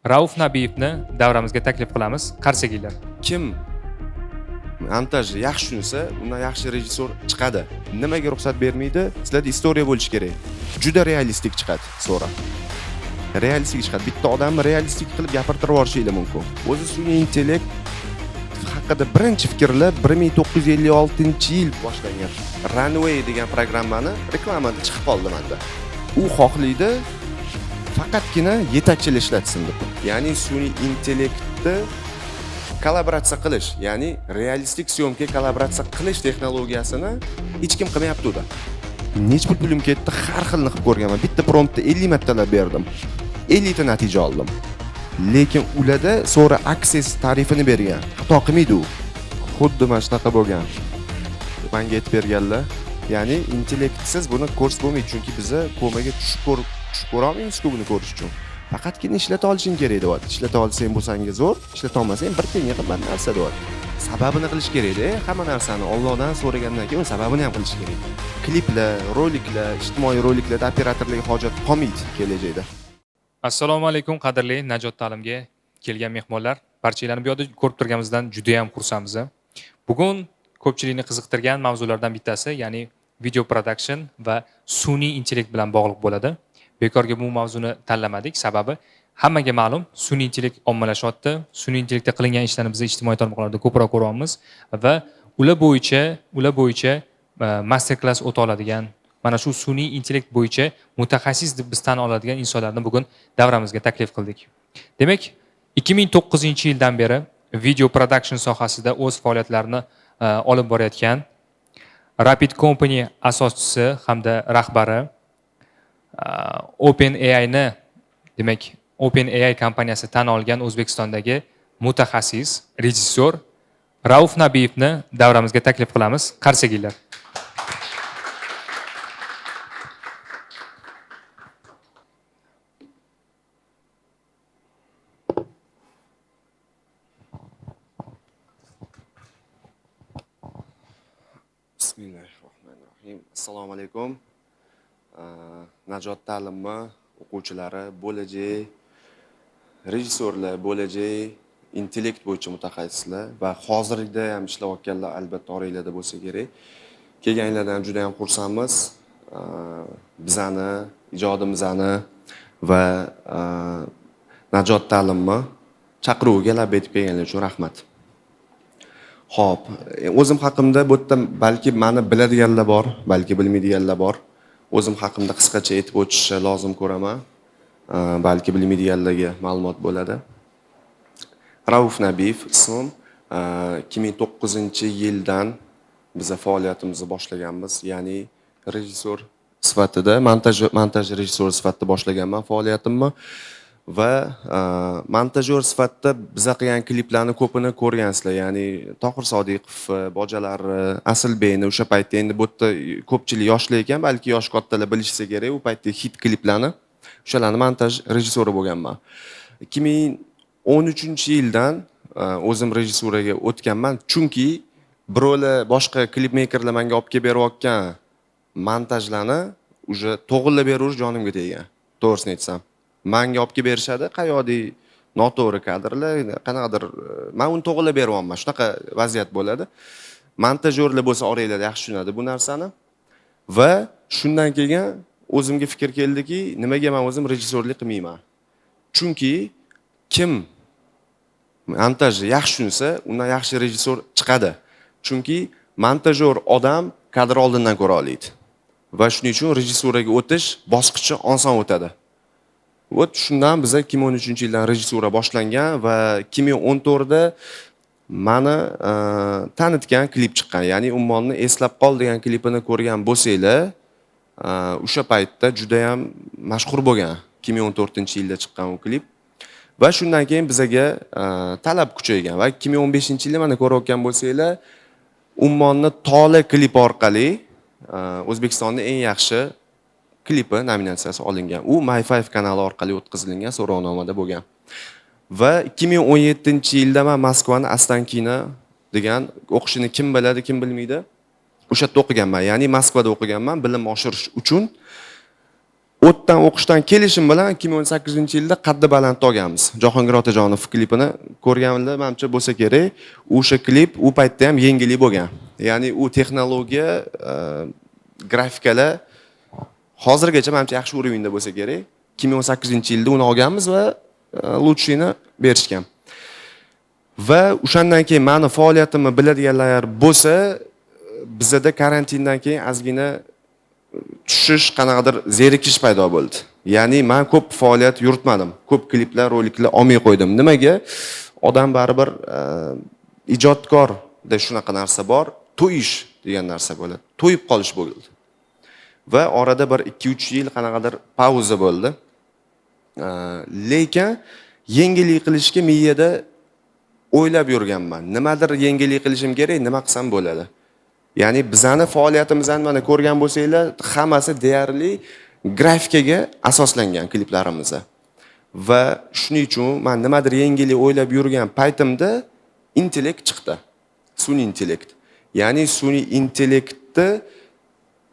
Rauf Nabiyevni davramizga taklif qilamiz. Qarshi kelinglar. Kim montajni yaxshi tushunsa, undan yaxshi rejissor chiqadi. Nimaga ruxsat bermaydi? Sizlarda istoriya bo'lishi kerak. Juda realistik chiqadi so'ra. Realistik chiqadi. Bitta odamni realistik qilib gapirtirib yuborishingiz mumkin. O'zi sun'iy intellekt haqida birinchi fikrlar 1956-yil boshlangan. Runway degan programmani reklamada chiqib qoldi menda. U xohlaydi faqatgina yetakchilar ishlatsin deb. Ya'ni sun'iy intellektni kollaboratsiya qilish, ya'ni realistik syomka kollaboratsiya qilish texnologiyasini hech kim qilmayapti unda. Nechta pulim ketdi, har xilni qilib ko'rganman. Bitta promptda 50 martalab berdim. 50 ta natija oldim. Lekin ularda so'ra access tarifini bergan. Xato qilmaydi u. Xuddi mana shunaqa bo'lgan. Menga aytib berganlar, ya'ni intellektsiz buni ko'rs bo'lmaydi, chunki biz komaga tushib ko'ra olmaymiz-ku buni ko'rish uchun. Faqatgina ishlata olishing kerak deyapti. Ishlata olsang bo'lsang zo'r, ishlata olmasang bir tiyinga qimmat narsa deyapti. Sababini qilish kerak-da, hamma narsani Allohdan so'ragandan keyin sababini ham qilish kerak. Kliplar, roliklar, ijtimoiy roliklarda operatorlarga hojat qolmaydi kelajakda. Assalomu alaykum qadrli Najot ta'limga kelgan mehmonlar. Barchalarni bu yerda ko'rib turganimizdan juda ham xursandmiz. Bugun ko'pchilikni qiziqtirgan mavzulardan bittasi, ya'ni video production va sun'iy intellekt bilan bog'liq bo'ladi. Bekorga bu mavzuni tanlamadik, sababi hammaga ma'lum, sun'iy intellekt ommalashyapti. Sun'iy intellektda qilingan ishlarni biz ijtimoiy tarmoqlarda ko'proq ko'ryapmiz va ular bo'yicha master class o'ta oladigan, mana shu sun'iy intellekt bo'yicha mutaxassis deb biz tan oladigan insonlarni bugun davramizga taklif qildik. Demak, 2009-yildan beri video production sohasida o'z faoliyatlarini olib borayotgan Rapid Company asoschisi hamda rahbari, OpenAI'ni, demak, OpenAI kompaniyasi tan olgan O'zbekistondagi mutaxassis, rejissor Rauf Nabiyevni davramizga taklif qilamiz. Qarshi kelinglar. Bismillahirrohmanirrohim. Assalomu alaykum. Najot ta'limi o'quvchilari, bo'lajak rejissorlar, bo'lajak intellekt bo'yicha mutaxassislar va hozirda ham ishlayotganlar albatta oranglarda bo'lsa kerak. Kelganinglardan juda ham xursandmiz. Bizani, ijodimizni va Najot ta'limi chaqiruviga lab etib kelganlar uchun rahmat. Xo'p, o'zim haqimda bu yerda balki meni biladiganlar bor, balki bilmaydiganlar bor. O'zim haqimda qisqacha aytib o'tishni lozim ko'raman. Balki bilmaydiganlarga ma'lumot bo'ladi. Rauf Nabiyev ismim. 2009-yildan biz faoliyatimizni boshlaganmiz, ya'ni rejissor sifatida, montaj rejissori sifatida boshlaganman faoliyatimni va montajyor sifatida biza qilgan kliplarni ko'pini ko'rgansizlar, ya'ni Tohir Sodiqov, Bojalar, Asilbeyni o'sha paytda, endi bu yerda ko'pchilik yoshlar ekan, balki yosh kattalar bilishsa kerak, u paytda hit kliplarni o'shalarni montaj rejissori bo'lganman. 2013-yildan o'zim rejissuraga o'tganman, chunki birovlar boshqa klipmekerlar menga olib kelib berayotgan montajlarni уже to'g'irlab berish jonimga teggan. To'g'risini aytsam, menga olib kelib berishadi, qayoqdek noto'g'ri kadrlar, qanaqadir men uni to'g'irlab beryapman. Shunaqa vaziyat bo'ladi. Montajyorlar bo'lsa oranglarda yaxshi tushunadi bu narsani. Va shundan keyin o'zimga fikr keldiki, nimaga men o'zim rejissorlik qilmayman? Chunki kim montajni yaxshi tushunsa, undan yaxshi rejissor chiqadi. Chunki montajyor odam kadr oldindan ko'ra oladi. Va shuning uchun rejissuraga o'tish bosqichi oson o'tadi. O't shundan biz 2013-yildan rejissura boshlangan va 2014da meni tanitgan klip chiqqan. Ya'ni Ummonni eslab qol degan klipini ko'rgan bo'lsanglar, o'sha paytda juda ham mashhur bo'lgan. 2014-yilda chiqqan u klip. Va shundan keyin bizaga talab kuchaygan va 2015-yilda mana ko'rayotgan bo'lsanglar, Ummonni Toli klip orqali O'zbekistonning eng yaxshi klipi nominatsiyasi olingan. U My5 kanali orqali o'tkazilgan so'rovnomada bo'lgan. Va 2017-yilda men Moskvani Ostankino degan o'qishini kim biladi, kim bilmaydi, o'sha yerda o'qiganman. Ya'ni Moskvada o'qiganman, bilim oshirish uchun o'tdan o'qishdan kelishim bilan 2018-yilda Qaddi balandni olganmiz. Jahongir Otajonov klipini ko'rganlar, menimcha bo'lsa kerak. O'sha klip u paytda ham yengillik bo'lgan. Ya'ni u texnologiya, grafikalar hozirgacha menimcha yaxshi urovenda bo'lsa kerak. 2018-yilda uni olganmiz va lutshini berishgan. Va o'shandan keyin meni faoliyatimni biladiganlar bo'lsa, bizda karantindan keyin ozgina tushish, qanaqadir zerikish paydo bo'ldi. Ya'ni men ko'p faoliyat yuritmadim. Ko'p kliplar, roliklar olmay qo'ydim. Nimaga? Odam baribir ijodkorda shunaqa narsa bor, to'yish degan narsa bo'ladi. To'yib qolish bo'ldi. Va orada bir 2-3 yil qanaqadir pauza bo'ldi. Lekin yengillik qilishga miyada o'ylab yurganman. Nimadir yengillik qilishim kerak, nima qilsam bo'ladi. Ya'ni bizani faoliyatimizni mana ko'rgan bo'lsanglar, hammasi deyarli grafikaga asoslangan kliplarimiz. Va shuning uchun men nimadir yengillik o'ylab yurgan paytimda intellekt chiqdi. Sun'iy intellekt. Ya'ni sun'iy intellektni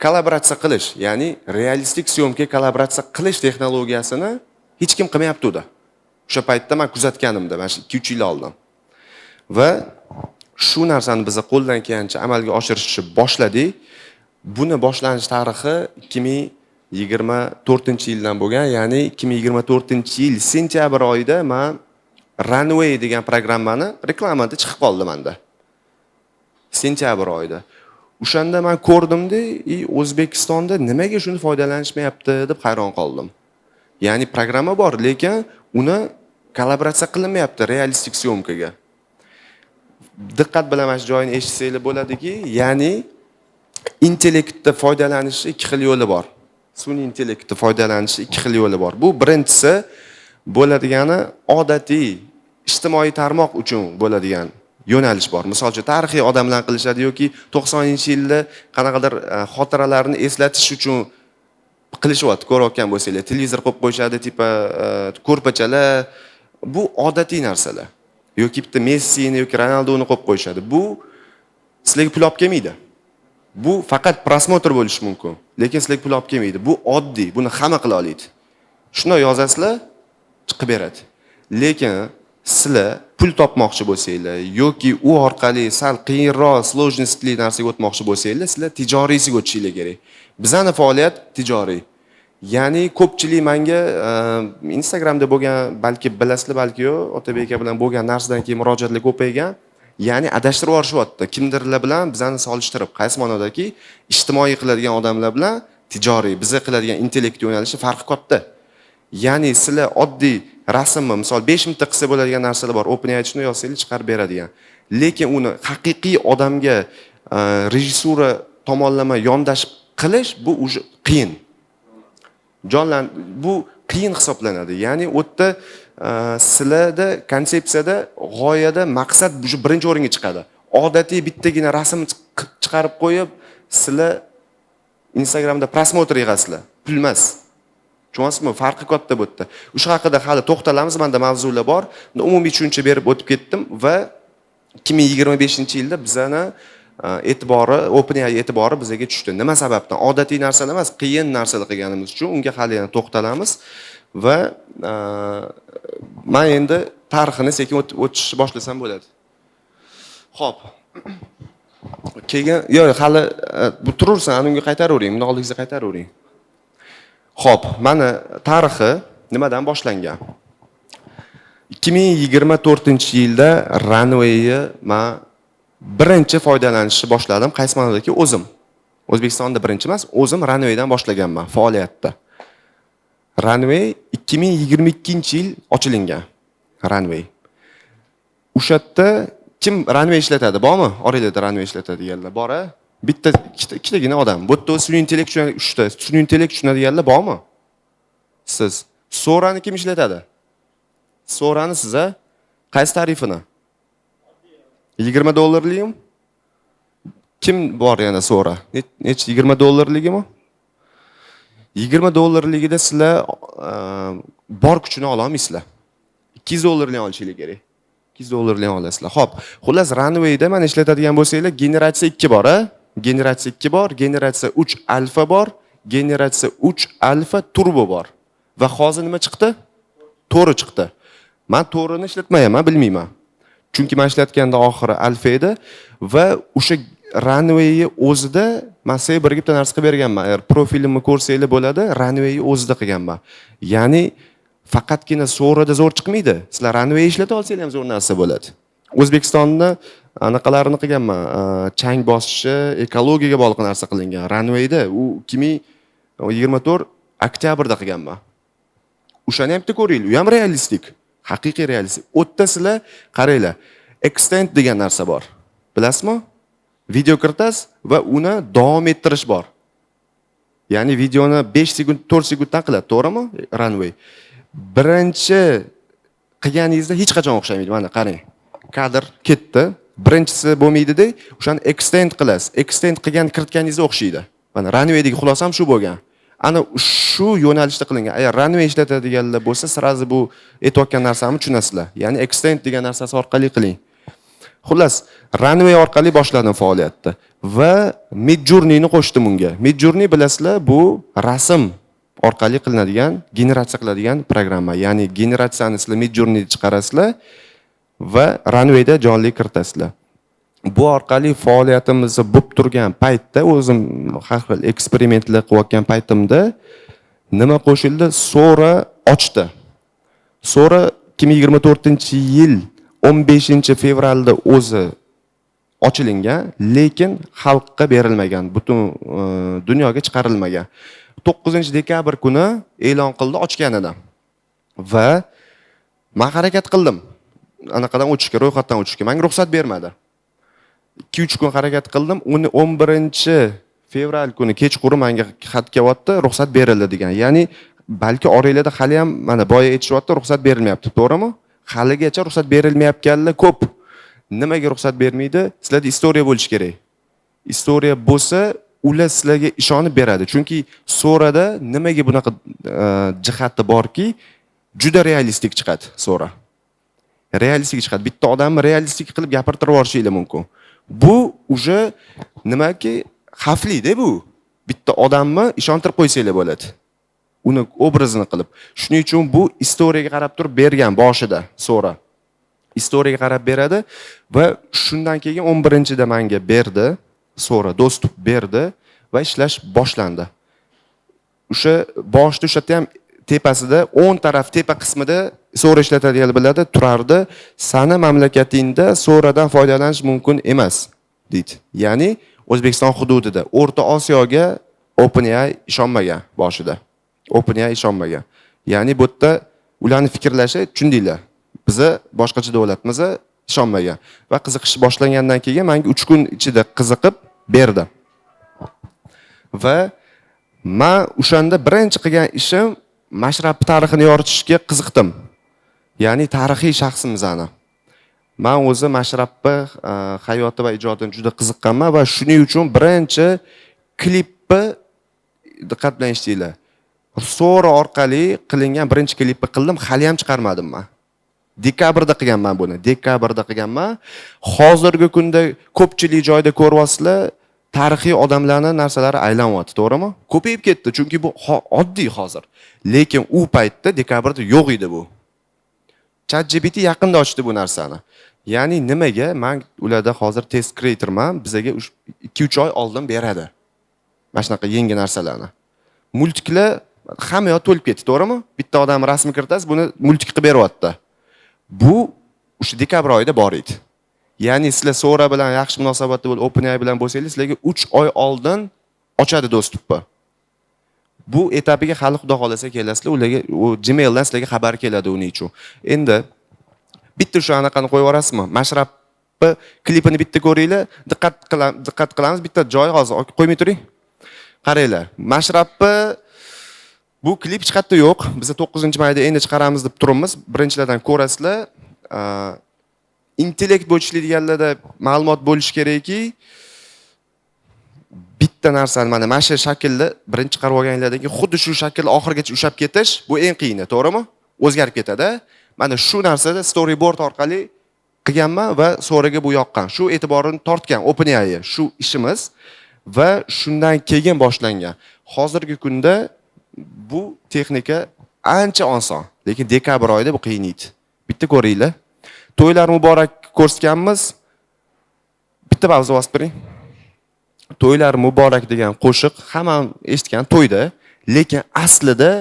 kollaboratsiya qilish, ya'ni realistik syomka kollaboratsiya qilish texnologiyasini hech kim qilmayapti edi. O'sha paytda men kuzatganimda, mana 2-3 yil oldin. Va shu narsani biz qo'ldan kelgancha amalga oshirishni boshladik. Buni boshlanish tarixi 2024-yildan bo'lgan, ya'ni 2024-yil sentyabr oyida men Runway degan programmani reklamada chiqib qoldi menda. Sentyabr oyida. O'shanda men ko'rdimda, O'zbekistonda nimaga shuni foydalanishmayapti deb hayron qoldim. Ya'ni programma bor, lekin uni kollaboratsiya qilinmayapti realistik syomkaga. Diqqat bilan mana shu joyini eshitsanglar bo'ladiki, ya'ni intellektda foydalanish ikki xil yo'li bor. Sun'iy intellektda foydalanish ikki xil yo'li bor. Bu birinchisi bo'ladigani odatiy ijtimoiy tarmoq uchun bo'ladigan yo'nalish bor. Misol uchun tarixiy odamlar qilishadi yoki 90-yilda qanaqadir xotiralarni eslatish uchun qilishyapti, ko'rayotgan bo'lsanglar, televizor qo'yib qo'yishadi, tipa ko'rpachalar. Bu odatiy narsalar. Yoki bitta Messini yoki Ronaldoni qo'yib qo'yishadi. Bu sizlarga pul olib kelmaydi. Bu faqat prosmotr bo'lishi mumkin, lekin sizlarga pul olib kelmaydi. Bu oddiy, buni hamma qila oladi. Shuni yozasizlar, chiqib beradi. Lekin sizlar pul topmoqchi bo'lsanglar yoki u orqali sal qiyinroq, sложностьli narsaga o'tmoqchi bo'lsanglar, sizlar tijoriysiga o'tishingiz kerak. Bizning faoliyat tijoriy. Ya'ni ko'pchilik menga Instagramda bo'lgan, balki bilasizlar, balki yo'q, Otabek aka bilan bo'lgan narsadan keyin murojaatlar ko'paygan. Ya'ni adashtirib yuborishyapti. Kimdirlar bilan bizani solishtirib, qaysi ma'nodaki ijtimoiy qiladigan odamlar bilan tijoriy, bizni qiladigan intellekt yo'nalishi farqi katta. Ya'ni sizlar oddiy rasmni, misol 5 minutda qilsa bo'ladigan narsalar bor. OpenAI shuni yozsangiz chiqarib beradigan. Lekin uni haqiqiy odamga rejissura tomonlama yondashib qilish bu уже qiyin. Bu qiyin hisoblanadi. Ya'ni u yerda sizlarda konsepsiyada, g'oyada maqsad shu birinchi o'ringa chiqadi. Odatiy bittagina rasm chiqarib qo'yib, sizlar Instagramda prosmotr yig'asizlar. Pul emas. Tushunasizmi? Farqi katta bu yerda. O'sha haqida hali to'xtalamiz, menda mavzular bor. Umumiy tushuncha berib o'tib ketdim va 2025-yilda bizani e'tibori, OpenAI e'tibori bizga tushdi. Nima sababdan? Odatiy narsalar emas, qiyin narsalar qilganimiz uchun unga hali yana to'xtalamiz va men endi tarixini sekin o'tishni boshlasam bo'ladi. Xo'p. Keyin hali bu turursan, unga qaytaravering, buni oldingizga qaytaravering. Xo'p, mana tarixi nimadan boshlangan? 2024-yilda Runway'ni men birinchi foydalanishni boshladim. Qaysi ma'nodaki o'zim. O'zbekistonda birinchi emas, o'zim Runway'dan boshlaganman faoliyatda. Runway 2022-yil ochilingan. Runway. O'sha yerda kim Runway ishlatadi? Bormi? Oranglarda Runway ishlatadiganlar bor-a? Bitta ikkitagina odam. Bu yerda sun'iy intellekt sun'iy intellekt tushunadiganlar bormi? Siz. Sorani kim ishlatadi? Sorani siz-a? Qaysi tarifini? $20 Kim bor yana Sora? Nech $20ligimi? $20ligida sizlar bor kuchini ola olmaysizlar. $200 olishingiz kerak. $200 olasizlar. Xo'p, xullas Runway'da men ishlatadigan bo'lsanglar, generatsiya 2 bor, a? Generatsiya 2 bor, generatsiya 3 alfa bor, generatsiya 3 alfa turbo bor. Va hozir nima chiqdi? To'ri chiqdi. Men to'rini ishlatmayman, bilmayman. Chunki men ishlatganda oxiri alfa edi va o'sha runway o'zida men sizga bir bitta narsa qilib berganman. Agar profilimni ko'rsanglar bo'ladi, runway o'zida qilganman. Ya'ni faqatgina so'rida zo'r chiqmaydi. Sizlar runway ishlata olsanglar ham zo'r narsa bo'ladi. O'zbekistonda anaqalarini qilganman. Chang bosishi, ekologiyaga bog'liq narsa qilingan. Runwayda u 2024 oktyabrda qilganman. O'shani ham bitta ko'ringlar, u ham realistik. Haqiqiy realistik. O'tda sizlar qaranglar. Extend degan narsa bor. Bilasizmi? Video kiritasiz va uni davom ettirish bor. Ya'ni videoni 5 sekund, 4 sekunddan qiladi, to'g'rimi? Runway. Birinchi qilganingizda hech qachon o'xshamaydi. Mana qarang. Kadr ketdi. Birinchisi bo'lmaydi-da, o'shani extend qilasiz. Extend qilgan kiritganingizda o'xshaydi. Mana runwaydagi xulosam shu bo'lgan. Ana shu yo'nalishda qilingan. Agar runway ishlatadiganlar bo'lsa, sirazi bu aytayotgan narsamni tushunasizlar. Ya'ni extend degan narsasi orqali qiling. Xullas, runway orqali boshladim faoliyatni va Midjourneyni qo'shdim unga. Midjourney bilasizlar, bu rasm orqali qilinadigan, generatsiya qiladigan programma. Ya'ni generatsiyani sizlar Midjourneyda chiqarasizlar va runwayda jonli kiritasizlar. Bu orqali faoliyatimizni bo'lib turgan paytda o'zim har xil eksperimentlar qilayotgan paytimda nima qo'shildi? Sora ochdi. Sora 2024-yil 15-fevralda o'zi ochilingan, lekin xalqqa berilmagan, butun dunyoga chiqarilmagan. 9-dekabr kuni e'lon qildi ochganidan. Va men harakat qildim. Anaqadan o'tishga, ro'yxatdan o'tishga. Menga ruxsat bermadi. 2-3 kun harakat qildim. Uni 11-fevral kuni kechqurun menga xat kelyapti, ruxsat berildi degan. Ya'ni balki oranglarda hali ham mana boya aytishyapti, ruxsat berilmayapti, to'g'rimi? Haligacha ruxsat berilmayotganlar ko'p. Nimaga ruxsat bermaydi? Sizlarda istoriya bo'lishi kerak. Istoriya bo'lsa, ular sizlarga ishonib beradi. Chunki so'rada nimaga bunaqa jihati borki, juda realistik chiqadi so'ra. Realistik chiqadi. Bitta odamni realistik qilib gapirtirib yuborishinglar mumkin. Bu uje nimaki xavfli-da bu. Bitta odamni ishontirib qo'ysanglar bo'ladi. Uni obrazini qilib. Shuning uchun bu istoriyaga qarab turib bergan boshida so'ra. Istoriyaga qarab beradi va shundan keyin 11-da menga berdi, so'ra do'stlik berdi va ishlash boshlandi. O'sha boshda o'sha ham tepasida 10 taraf tepa qismida so'ra ishlatadiganlar biladi, turardi. Sani mamlakatingda so'radan foydalanish mumkin emas, deydi. Ya'ni O'zbekiston hududida, O'rta Osiyoga OpenAI ishonmagan boshida. OpenAI ishonmagan. Ya'ni bu yerda ularning fikrlashi, tushundinglar. Biza boshqacha davlatimiz ishonmagan va qiziqish boshlangandan keyin menga 3 kun ichida qiziqib berdi. Va men o'shanda birinchi qilgan ishim Mashrab tarixini yoritishga qiziqdim. Ya'ni tarixiy shaxsimizni. Men o'zi Mashrabni hayoti va ijodini juda qiziqqanman va shuning uchun birinchi klipni diqqat bilan eshitinglar. So'ra orqali qilingan birinchi klipni qildim, hali ham chiqarmadim men. Dekabrda qilganman buni. Dekabrda qilganman. Hozirgi kunda ko'pchilik joyda ko'ryapsizlar, tarixiy odamlarning narsalari aylanyapti, to'g'rimi? Ko'payib ketdi, chunki bu oddiy hozir. Lekin u paytda dekabrda yo'q edi bu. ChatGPT yaqinda ochdi bu narsani. Ya'ni nimaga? Men ularda hozir test creatorman, bizga 2-3 oy oldin beradi. Mana shunaqa yangi narsalarni. Multiklar hamma yoq to'lib ketdi, to'g'rimi? Bitta odam rasm kiritasiz, buni multik qilib beryapti. Bu o'sha dekabr oyida bor edi. Ya'ni sizlar So'ra bilan yaxshi munosabatda bo'lib, OpenAI bilan bo'lsangiz, sizlarga 3 oy oldin ochadi do'stlikni. Bu etapiga hali xudo xolasa kelasizlar, ularga u Gmaildan sizlarga xabar keladi uning uchun. Endi bitta shu anaqani qo'yib yuborasizmi? Mashrabni klipini bitta ko'ringlar, diqqat qilamiz, bitta joy hozir qo'ymay turing. Qaranglar, Mashrabni bu klip hech qayerda yo'q. Biz 9-mayda endi chiqaramiz deb turibmiz. Birinchilardan ko'rasizlar. Intellekt bo'yicha ishlaydiganlarda ma'lumot bo'lish kerakki, bitta narsani mana shu shaklda birinchi chiqarib olganlardan keyin xuddi shu shaklda oxirigacha ushlab ketish, bu eng qiyini, to'g'rimi? O'zgarib ketadi. Mana shu narsada storyboard orqali qilganman va so'raga bu yoqqan. Shu e'tiborini tortgan OpenAI shu ishimiz va shundan keyin boshlangan. Hozirgi kunda bu texnika ancha oson, lekin dekabr oyida bu qiynaydi. Bitta ko'ringlar. To'ylar muborak ko'rsatganmiz. Bitta mavzu bosib bering. To'ylar muborak degan qo'shiq hamma eshitgan to'yda, lekin aslida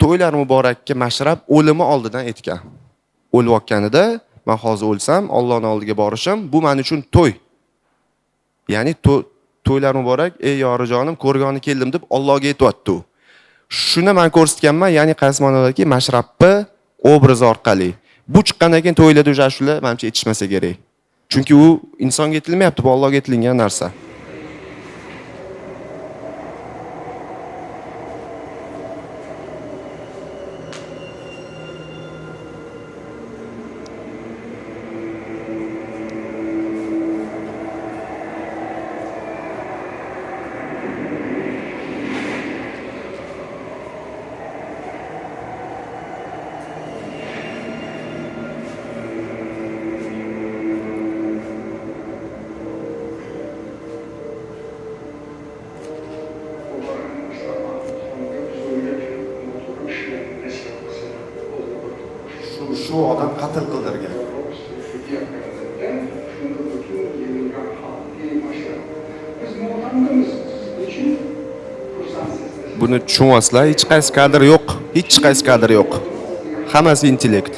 to'ylar muborakka mashrab o'limi oldidan aytgan. O'layotganida, men hozir o'lsam, Allohning oldiga borishim, bu men uchun to'y. Ya'ni to'ylar muborak, ey yorijonim, ko'rgani keldim deb Allohga aytayapti. Shuni men ko'rsatganman, ya'ni qaysi ma'nodaki mashrabni obraz orqali. Bu chiqqandan keyin to'ylarda o'sha shular menimcha aytishmasa kerak. Chunki u insonga aytilmayapti, bu Allohga aytilgan narsa. Shu odam qatl qildirgan. Buni tushunyapsizlar, hech qaysi kadr yo'q, hech qaysi kadr yo'q. Hammasi intellekt.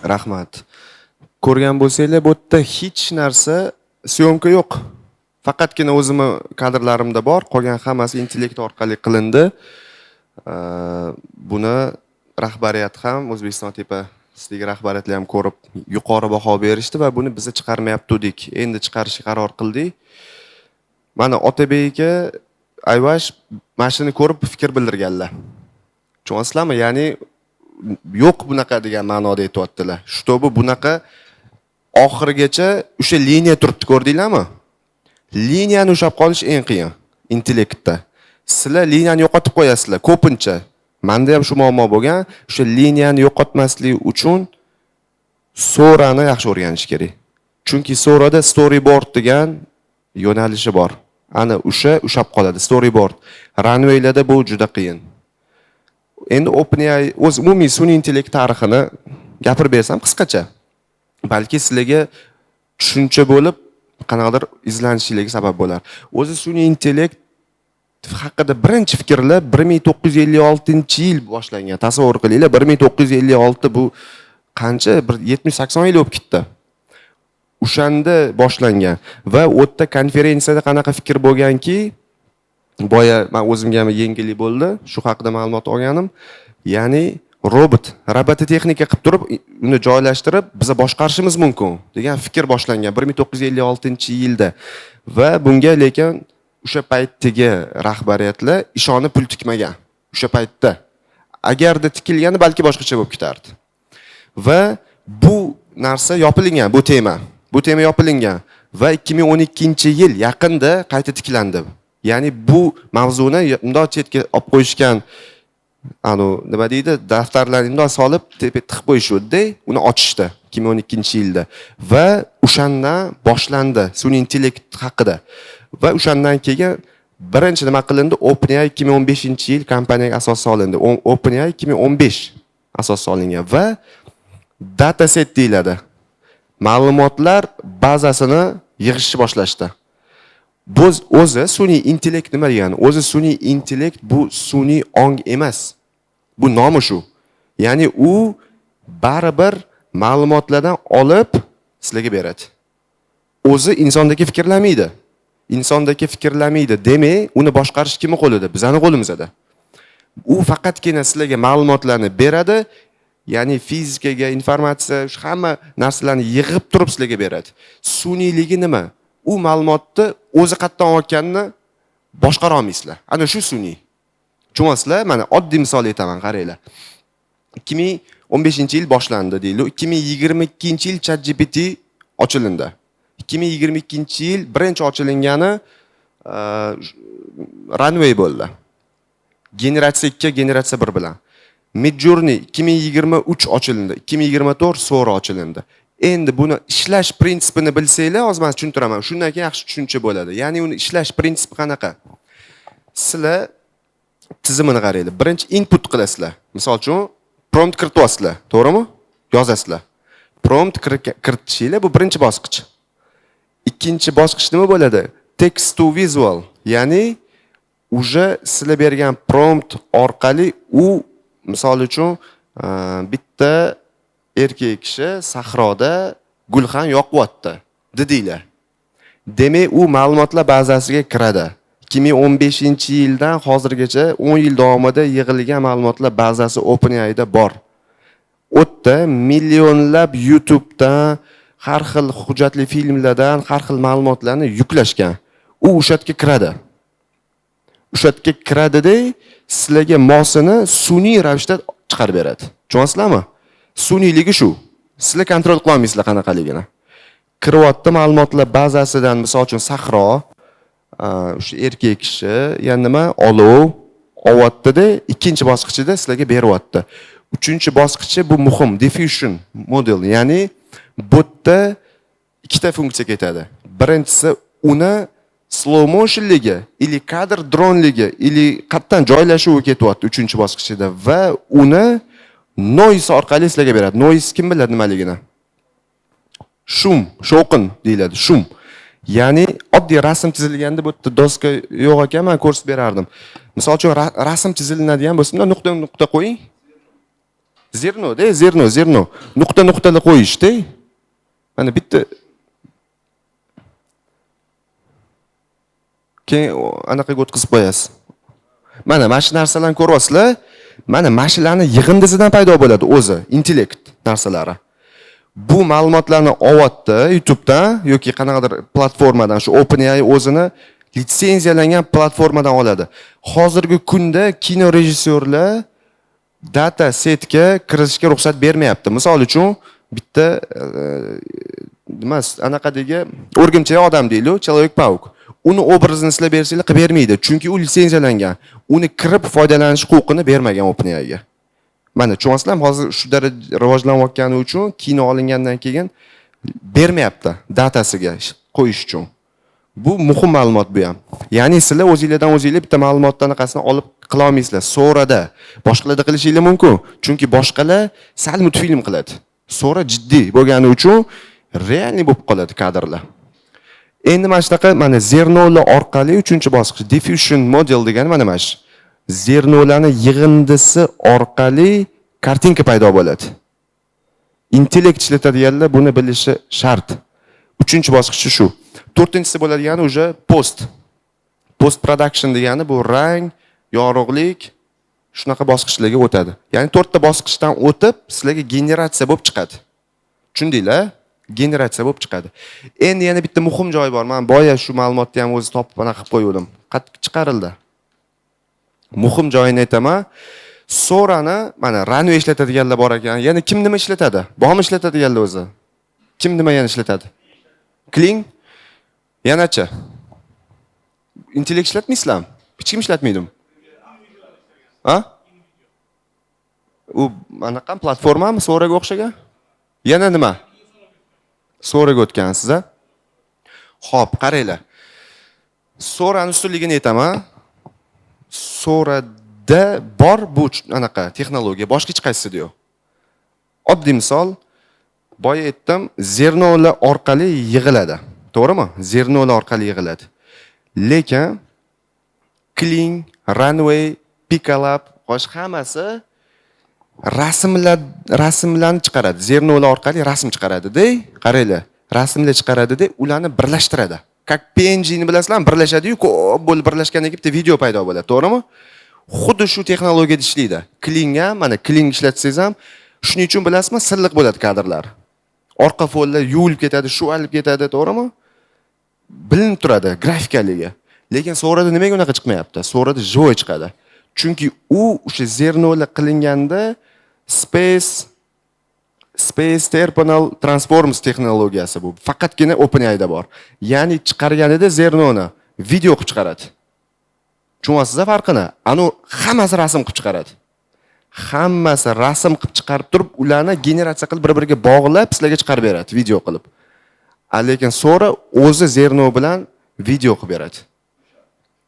Rahmat. Ko'rgan bo'lsanglar, bu yerda hech narsa syomka yo'q. Faqatgina o'zimni kadrlarimda bor, qolgan hammasi intellekt orqali qilindi. Buni rahbariyat ham, O'zbekiston tepasidagi rahbariyatlar ham ko'rib yuqori baho berishdi va buni biz chiqarmayaptik. Endi chiqarishga qaror qildik. Mana Otabek aka, Ayvash mashina ko'rib fikr bildirganlar. Tushunyapsizlarmi? Ya'ni yo'q bunaqa degan ma'noda aytayaptilar. Shtobi bunaqa oxirigacha o'sha liniya turibdi, ko'rdinglarmi? Liniyani ushlab qolish eng qiyin intellektda. Sizlar liniyani yo'qotib qo'yasizlar ko'pincha. Menda ham shu muammo bo'lgan. O'sha liniyani yo'qotmaslik uchun so'rani yaxshi o'rganish kerak. Chunki so'rada storyboard degan yo'nalishi bor. Ana o'sha ushlab qoladi, storyboard. Runwaylarda bu juda qiyin. Endi OpenAI o'z umumiy sun'iy intellekt tarixini gapirib bersam qisqacha, balki sizlarga tushuncha bo'lib, qanaqadir izlanishingizga sabab bo'lar. O'zi sun'iy intellekt haqida birinchi fikrlar 1956-yil boshlangan. Tasavvur qilinglar, 1956 bu qancha? 70-80 yil o'tib ketdi. O'shanda boshlangan va o'tda konferensiyada qanaqa fikr bo'lganki, boya men o'zimga ham yengillik bo'ldi, shu haqida ma'lumot olganim. Ya'ni robototexnika qilib turib, uni joylashtirib biz boshqarishimiz mumkin degan fikr boshlangan 1956-yilda va bunga lekin o'sha paytdagi rahbariyatlar ishonib pul tikmagan. O'sha paytda agarda tikilganda balki boshqacha bo'lib ketardi. Va bu narsa yopilingan, bu tema yopilingan va 2012-yil yaqinda qayta tiklandi. Ya'ni bu mavzuni bundoq chetga olib qo'yishgan, nima deydi, daftarlarni bundoq solib tiqib qo'yishdi, uni ochishdi 2012-yilda va o'shandan boshlandi sun'iy intellekt haqida. Va o'shandan keyin birinchi nima qilindi? OpenAI 2015-yil kompaniyaga asos solindi. OpenAI 2015 asos solingan va dataset deyiladi. Ma'lumotlar bazasini yig'ishni boshlashdi. Bu o'zi sun'iy intellekt nima degani? O'zi sun'iy intellekt bu sun'iy ong emas. Bu nomi shu. Ya'ni u baribir ma'lumotlardan olib sizlarga beradi. O'zi insondagi fikrlamaydi. Demak, uni boshqarish kimning qo'lida? Bizning qo'limizda. U faqatgina sizlarga ma'lumotlarni beradi, ya'ni fizikaga, informatsiya, hamma narsalarni yig'ib turib sizlarga beradi. Sun'iyligi nima? U ma'lumotni o'zi qayerdan olganini boshqara olmaysizlar. Ana shu sun'iy. Tushunasizlar? Mana oddiy misol aytaman, qaranglar. 2015-yil boshlandi deydi. 2022-yil ChatGPT ochilindi. 2022-yil birinchi ochilgani Runway bo'ldi. Generatsiya 2, generatsiya 1 bilan. Midjourney 2023 ochilindi, 2024 so'ra ochilindi. Endi buni ishlash prinsipini bilsanglar, hozir men tushuntiraman. Shundan keyin yaxshi tushuncha bo'ladi. Ya'ni uni ishlash prinsipi qanaqa? Sizlar tizimini qaranglar. Birinchi input qilasizlar. Misol uchun prompt kirityapsizlar, to'g'rimi? Yozasizlar. Prompt kiritishinglar bu birinchi bosqich. Ikkinchi bosqich nima bo'ladi? Text to visual. Ya'ni uje sizlar bergan prompt orqali u misol uchun bitta erkak kishi sahroda gulxan yoqyapti dedinglar. Demak, u ma'lumotlar bazasiga kiradi. 2015-yildan hozirgacha 10 yil davomida yig'ilgan ma'lumotlar bazasi OpenAIda bor. O'tda millionlab YouTubedan, har xil hujjatli filmlardan har xil ma'lumotlarni yuklashgan. U o'sha yerga kiradi. O'sha yerga kiradida sizlarga mosini sun'iy ravishda chiqarib beradi. Tushunasizlarmi? Sun'iyligi shu. Sizlar kontrol qila olmaysizlar qanaqaligini. Kiryapti ma'lumotlar bazasidan, misol uchun sahro, o'sha erkak kishi, yana nima, olov olyapti-da, ikkinchi bosqichida sizlarga beryapti. Uchinchi bosqichi bu muhim, diffusion model, ya'ni bu yerda ikkita funksiya ketadi. Birinchisi uni slow motionligi, ili kadr dronligi, ili qayerdan joylashuvi ketyapti uchinchi bosqichida va uni noise orqali sizlarga beradi. Noise kim biladi nimaligini? Shum, shovqin deyiladi, shum. Ya'ni oddiy rasm chizilganda bu yerda doska yo'q ekan, men ko'rsatib berardim. Misol uchun rasm chizilinadigan bo'lsa, nuqta qo'ying. Zerno. Nuqtalar qo'yishdi. Mana bitta keyin anaqaga o'tkazib qo'yasiz. Mana shu narsalarni ko'ryapsizlar. Mana shularni yig'indisidan paydo bo'ladi o'zi, intellekt narsalari. Bu ma'lumotlarni olyapti YouTubedan yoki qanaqadir platformadan, shu OpenAI o'zini litsenziyalangan platformadan oladi. Hozirgi kunda kino rejissyorlar data setga kirishga ruxsat bermayapti. Misol uchun bitta anaqadagi o'rgimchak odam deylik, Человек-паук. Uni obrazini sizlar bersanglar qilib bermaydi, chunki u litsenziyalangan. Uni kirib foydalanish huquqini bermagan OpenAIga. Mana tushunasizlarmi? Hozir shu darajada rivojlanayotgani uchun kino olingandan keyin bermayapti datasiga qo'yish uchun. Bu muhim ma'lumot bu ham. Ya'ni sizlar o'zingizlardan bitta ma'lumotdan qanaqasini olib qila olmaysizlar. So'rada boshqalarda qilishingiz mumkin, chunki boshqalar sal multfilm qiladi. So'ra jiddiy bo'lgani uchun realniy bo'lib qoladi kadrlar. Endi mana shunaqa zernolar orqali 3-bosqich diffusion model degani mana shu. Zernolarning yig'indisi orqali kartinka paydo bo'ladi. Intellekt ishlatadiganlar buni bilishi shart. 3-bosqichi shu. 4-inchisi bo'ladigani o'sha post production degani bu rang, yorug'lik shunaqa bosqichlarga o'tadi. Ya'ni 4 ta bosqichdan o'tib sizlarga generatsiya bo'lib chiqadi. Tushundinglar? Generatsiya bo'lib chiqadi. Endi yana bitta muhim joy bor. Men boya shu ma'lumotni ham o'zi topib anaqa qilib qo'ydim. Qattiq chiqarildi. Muhim joyini aytaman. Sorani mana runway ishlatadiganlar bor ekan. Yana kim nima ishlatadi? Bormi ishlatadiganlar o'zi? Kim nima yana ishlatadi? Kling? Yanachi? Intellect ishlatmaysizlarmi? Hech kim ishlatmaydim. Ha? U anaqa platformami Soraga o'xshagan? Yana nima? Soraga o'tgansiz a? Xo'p, qaranglar. Sorani ustunligini aytaman. Sorada bor bu anaqa texnologiya, boshqa hech qaysida yo'q. Oddiy misol, boya aytdim, zernolar orqali yig'iladi. To'g'rimi? Zernolar orqali yig'iladi. Lekin Kling, Runway, Pickup, boshqa hammasi rasmlarni chiqaradi. Zernolar orqali rasm chiqaradi-da. Qaranglar, rasmlar chiqaradi-da, ularni birlashtiradi. Как PNG ni bilasizlarmi? Birlashadi-yu, ko'p bo'lib birlashgandan keyin video paydo bo'ladi, to'g'rimi? Xuddi shu texnologiyada ishlaydi. Kling ham, mana Kling ishlatsangiz ham, shuning uchun bilasizmi, silliq bo'ladi kadrlar. Orqa fonlar yuvilib ketadi, shu olib ketadi, to'g'rimi? Bilinib turadi grafikaligi. Lekin Sorada nimaga unaqa chiqmayapti? Sorada joy chiqadi. Chunki u o'sha zernolar qilinganda Space Terminal Transformers texnologiyasi bu. Faqatgina OpenAIda bor. Ya'ni chiqarganida zernoni video qilib chiqaradi. Tushunyapsizmi farqini? Ani hammasi rasm qilib chiqaradi. Hammasi rasm qilib chiqarib turib, ularni generatsiya qilib bir-biriga bog'lab, sizlarga chiqarib beradi video qilib. Lekin Sora o'zi zerno bilan video qilib beradi.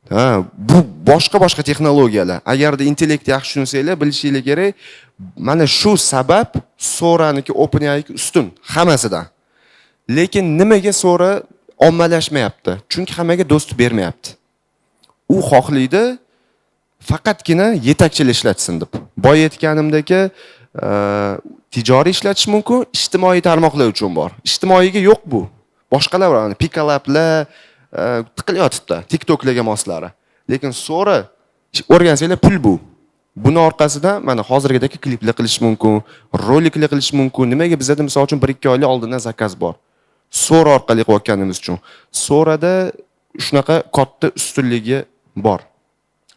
Ha, bu boshqa texnologiyalar. Agarda intellekt yaxshi tushunsangiz, bilishingiz kerak. Mana shu sabab Soraniki OpenAI ustun hammasidan. Lekin nimaga Sora ommalashmayapti? Chunki hammaga do'st bermayapti. U xohlaydi faqatgina yetakchilar ishlatsin deb. Boy aytganimdagi tijoriy ishlatish mumkin, ijtimoiy tarmoqlar uchun bor. Ijtimoiyga yo'q bu. Boshqalar bor, Pickup-lar tiqilyotibdi, TikToklarga moslari. Lekin Sora o'rgansanglar pul bu. Buni orqasida mana hozirgidagi kliplar qilish mumkin, roliklar qilish mumkin. Nimaga bizda misol uchun 1-2 oylik oldindan zakaz bor. Sora orqali qilayotganimiz uchun. Sorada shunaqa katta ustunligi bor.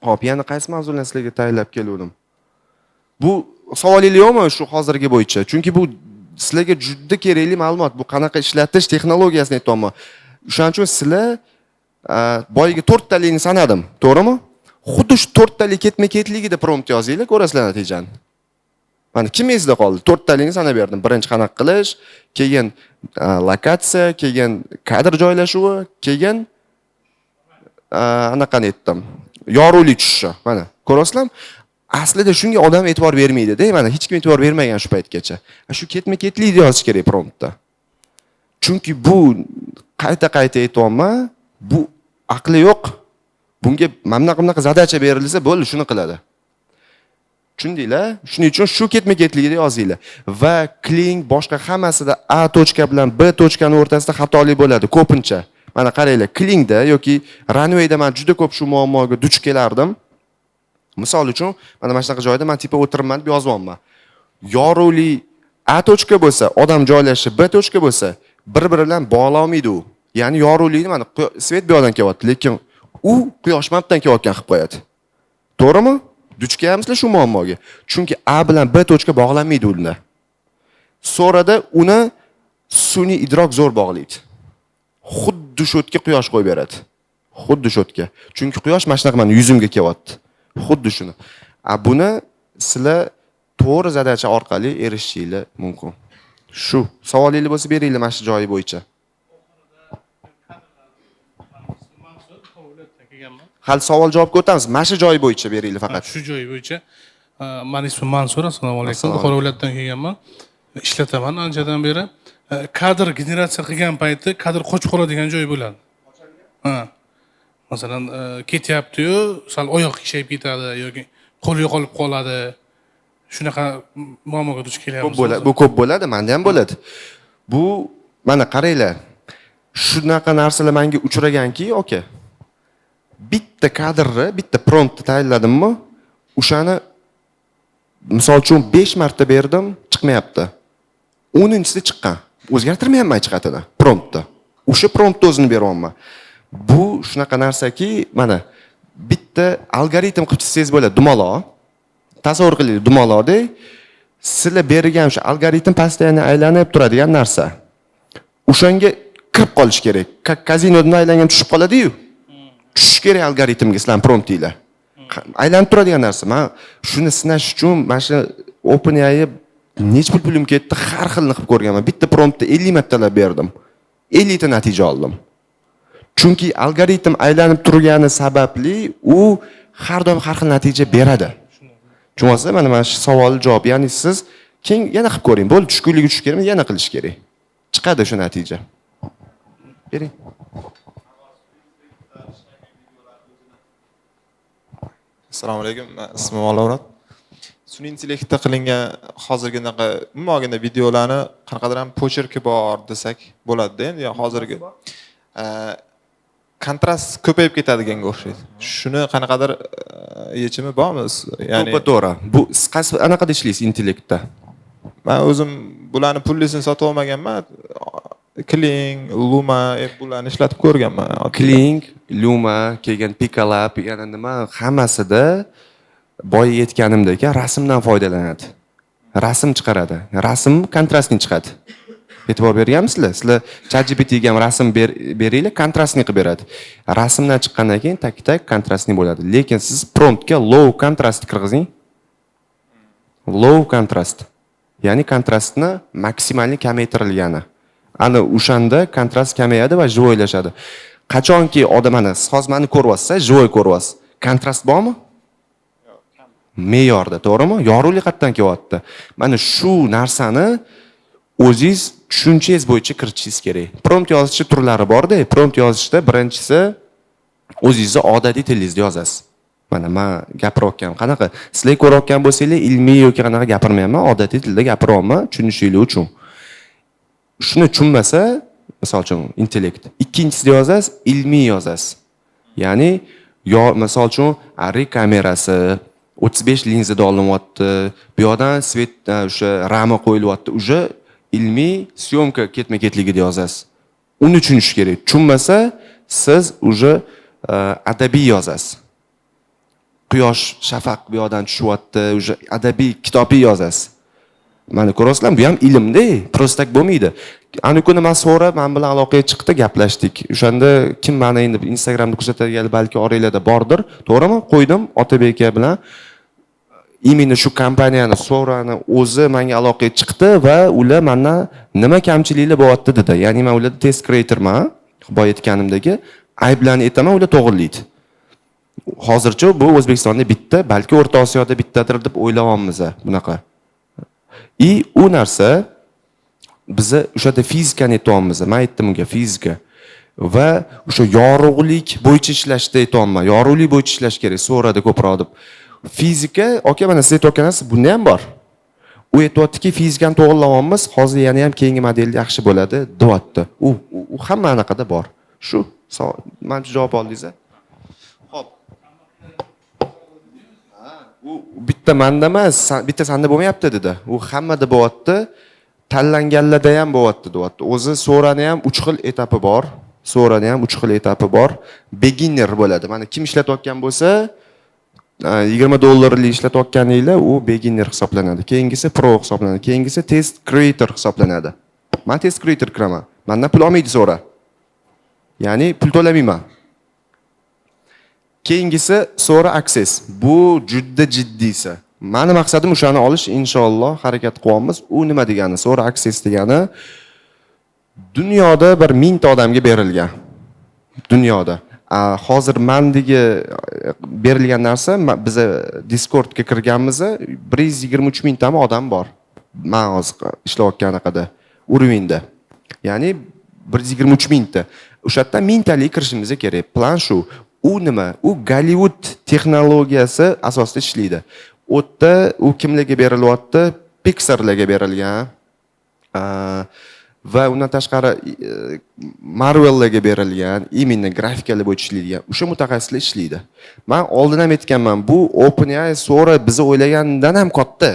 Xo'p, yana qaysi mavzularni sizlarga tayyorlab keldim? Bu savolingiz yo'qmi shu hozirgi bo'yicha? Chunki bu sizlarga juda kerakli ma'lumot. Bu qanaqa ishlatish texnologiyasini aytmoqman. Shuning uchun sizlar boyiga 4 talikni sanadim, to'g'rimi? Xuddi shu 4 talik ketma-ketligida prompt yozinglar, ko'rasizlar natijani. Mana kim esda qoldi? 4 talikni sanab berdim. Birinchi qanaqa qilish, keyin lokatsiya, keyin kadr joylashuvi, keyin anaqani aytdim. Yorug'lik tushishi. Mana ko'rasizlarmi? Aslida shunga odam e'tibor bermaydi-da. Mana hech kim e'tibor bermagan shu paytgacha. Shu ketma-ketlikni yozish kerak promptda. Chunki bu qayta aytayapman, bu aqli yo'q. Bunga mana bunaqa zadacha berilsa, bo'ldi, shuni qiladi. Tushundinglar? Shuning uchun shu ketma-ketligida yozinglar. Va Kling boshqa hammasida A tochka bilan B tochkani o'rtasida xatolik bo'ladi ko'pincha. Mana qaranglar, Klingda yoki Runwayda men juda ko'p shu muammoga duch kelardim. Misol uchun, mana shunaqa joyda men tipa o'tiribman deb yozyapman. Yorug'lik A tochka bo'lsa, odam joylashi B tochka bo'lsa, bir-biri bilan bog'la olmaydi u. Ya'ni yorug'likni mana svet bu yoqdan kelyapti, lekin u quyosh mapdan kelayotgan qilib qo'yadi. To'g'rimi? Duch kelamisizlar shu muammoga. Chunki A bilan B tochka bog'lanmaydi unda. Sorada uni sun'iy idrok zo'r bog'laydi. Xuddi shu yerga quyosh qo'yib beradi. Xuddi shu yerga. Chunki quyosh mana shunaqa yuzimga kelyapti. Xuddi shuni. Buni sizlar to'g'ri zadacha orqali erishishingiz mumkin. Shu savolingiz bo'lsa beringlar mana shu joyi bo'yicha. Hal savol javobga o'tamiz. Mana shu joyi bo'yicha beringlar faqat. Shu joyi bo'yicha. Men ismim Mansur, assalomu alaykum. Qorovlatdan kelganman. Ishlataman anchadan beri. Kadr generatsiya qilgan payti kadr qochib qoladigan joy bo'ladi. Ha. Masalan, ketyapti-yu, sal oyoq qiyshayib ketadi yoki qo'l yo'qolib qoladi. Shunaqa muammoga duch kelyapmiz. Ko'p bo'ladi, bu ko'p bo'ladi, menda ham bo'ladi. Bu mana qaranglar. Shunaqa narsalar menga uchraganki, oka. Bitta kadrni, bitta promptni tayyorladimmi? O'shani misol uchun 5 marta berdim, chiqmayapti. 10-chisida chiqqan. O'zgartirmayapman hech qayerda promptni. O'sha promptni o'zini beryapman. Bu shunaqa narsaki, mana bitta algoritm qilib chizsangiz bo'ladi, dumaloq. tasavvur qiling, dumaloqda sizlar bergan o'sha algoritm постоянно aylanib turadigan narsa. O'shanga kirib qolish kerak. Kazinodan aylangan tushib qoladi-yu. Tushish kerak algoritmga sizlar promptinglar. Aylanib turadigan narsa. Men shuni sinash uchun mana shu OpenAI necha pulim ketdi, har xilni qilib ko'rganman. Bitta promptda 50 martalab berdim. 50 ta natija oldim. Chunki algoritm aylanib turgani sababli u har doim har xil natija beradi. Tushunasiz? Mana shu savol javob. Ya'ni siz keyin yana qilib ko'ring. Bo'ldi, tushkunligi tushib kerak, yana qilish kerak. Chiqadi shu natija. Bering. Assalomu alaykum. Ismim Olavrat. Sun'iy intellektda qilingan hozirginaqa umuman videolarni qanaqadir ham pocherki bor desak bo'ladi-da. Endi hozirgi kontrast ko'payib ketadiganga o'xshaydi. Shuni qanaqadir yechimi bormi? Ya'ni To'g'ri. Bu siz qaysi anaqada ishlaysiz intellektda? men o'zim bularni pullisini sotib olmaganman. Kling, Luma bularni ishlatib ko'rganman. Kling, Luma, kelgan Picalab, yana nima hammasida boya yetganimdek rasmdan foydalanadi. Rasm chiqaradi. Rasm kontrastni chiqadi. E'tibor berganmisizlar? Sizlar ChatGPTga ham rasm beringlar, kontrastni qilib beradi. Rasmdan chiqqandan keyin tak kontrastni bo'ladi. Lekin siz promptga low contrast kirgizing. Low contrast. Ya'ni kontrastni maksimalni kamaytirilgani. Ana o'shanda kontrast kamayadi va jivoylashadi. Qachonki odam ana hozir meni ko'ryapsiz, jivoy ko'ryapsiz. Kontrast bormi? Me'yorda, to'g'rimi? Yorug'lik qayerdan kelyapti? Mana shu narsani o'zingiz tushunchangiz bo'yicha kiritishingiz kerak. Prompt yozishning turlari bor-da. Prompt yozishda birinchisi o'zingizni odatiy tilingizda yozasiz. Mana men gapirayotganim qanaqa? Sizlar ko'rayotgan bo'lsanglar, ilmiy yoki qanaqa gapirmayapman, odatiy tilda gapiryapman, tushunishinglar uchun. Shuni tushunmasa, misol uchun intellekt. Ikkinchisida yozasiz, ilmiy yozasiz. Ya'ni misol uchun Arri kamerasi 35 linzada olinyapti. Bu yoqdan svet o'sha rama qo'yilyapti. Uje ilmiy syomka ketma-ketligida yozasiz. Uni tushunish kerak. Tushunmasa, siz uje adabiy yozasiz. Quyosh, shafaq bu yoqdan tushyapti, uje adabiy, kitobiy yozasiz. Mana ko'rasizlarmi, bu ham ilmda, prostak bo'lmaydi. Ana kuni men so'rab, men bilan aloqaga chiqdi, gaplashdik. O'shanda kim meni endi Instagramda kuzatadigan balki oranglarda bordir, to'g'rimi? Qo'ydim Otabek aka bilan. Imенно shu kompaniyani so'rani o'zi menga aloqaga chiqdi va ular mendan nima kamchiliklar bo'lyapti dedi. Ya'ni men ularda test creatorman, boya aytganimdagi, ayblarni aytaman, ular to'g'rilaydi. Hozircha bu O'zbekistonda bitta, balki O'rta Osiyoda bittadir deb o'ylayapmiz bunaqa. U narsa bizni o'shada fizikani aytyapmiz. Men aytdim unga fizika va o'sha yorug'lik bo'yicha ishlashda aytyapman. Yorug'lik bo'yicha ishlash kerak, so'radi ko'proq deb. Fizika, aka mana siz aytayotgan narsa bunda ham bor. U aytayotdiki, fizikani to'g'rilayapmiz, hozir yana ham keyingi modelda yaxshi bo'ladi, deyapti. U hamma anaqada bor. Shu, mencha javob oldingiz-a? Xo'p. U bitta menda emas, bitta sanda bo'lmayapti dedi. U hammada bo'lyapti. Tanlanganlarda ham bo'lyapti, deyapti. O'zi so'rani ham 3 xil etapi bor. So'rani ham 3 xil etapi bor. Beginner bo'ladi. Mana kim ishlatayotgan bo'lsa, $20 ishlatayotganinglar, u beginner hisoblanadi. Keyingisi pro hisoblanadi. Keyingisi test creator hisoblanadi. Men test creator kiraman. Mendan pul olmaydi so'ra. Ya'ni pul to'lamayman. Keyingisi so'ra access. Bu juda jiddiysi. Meni maqsadim o'shani olish, inshaalloh harakat qilyapmiz. U nima degani? So'ra access degani dunyoda bir 1000 ta odamga berilgan. Dunyoda. Hozir mendagi berilgan narsa, biz Discordga kirganimizda 123 mingtami odam bor. Men hozir ishlayotganaqada, urinda. Ya'ni 123 mingta. O'sha yerda 1000 talik kirishimiz kerak. Plan shu. U nima? U Gollywood texnologiyasi asosida ishlaydi. O'tda u kimlarga berilyapti? Pixarlarga berilgan. Va undan tashqari Marvellarga berilgan, imенно grafikalar bo'yicha ishlaydigan. O'sha mutaxassislar ishlaydi. Men oldin ham aytganman, bu OpenAI so'ra biz o'ylagandan ham katta.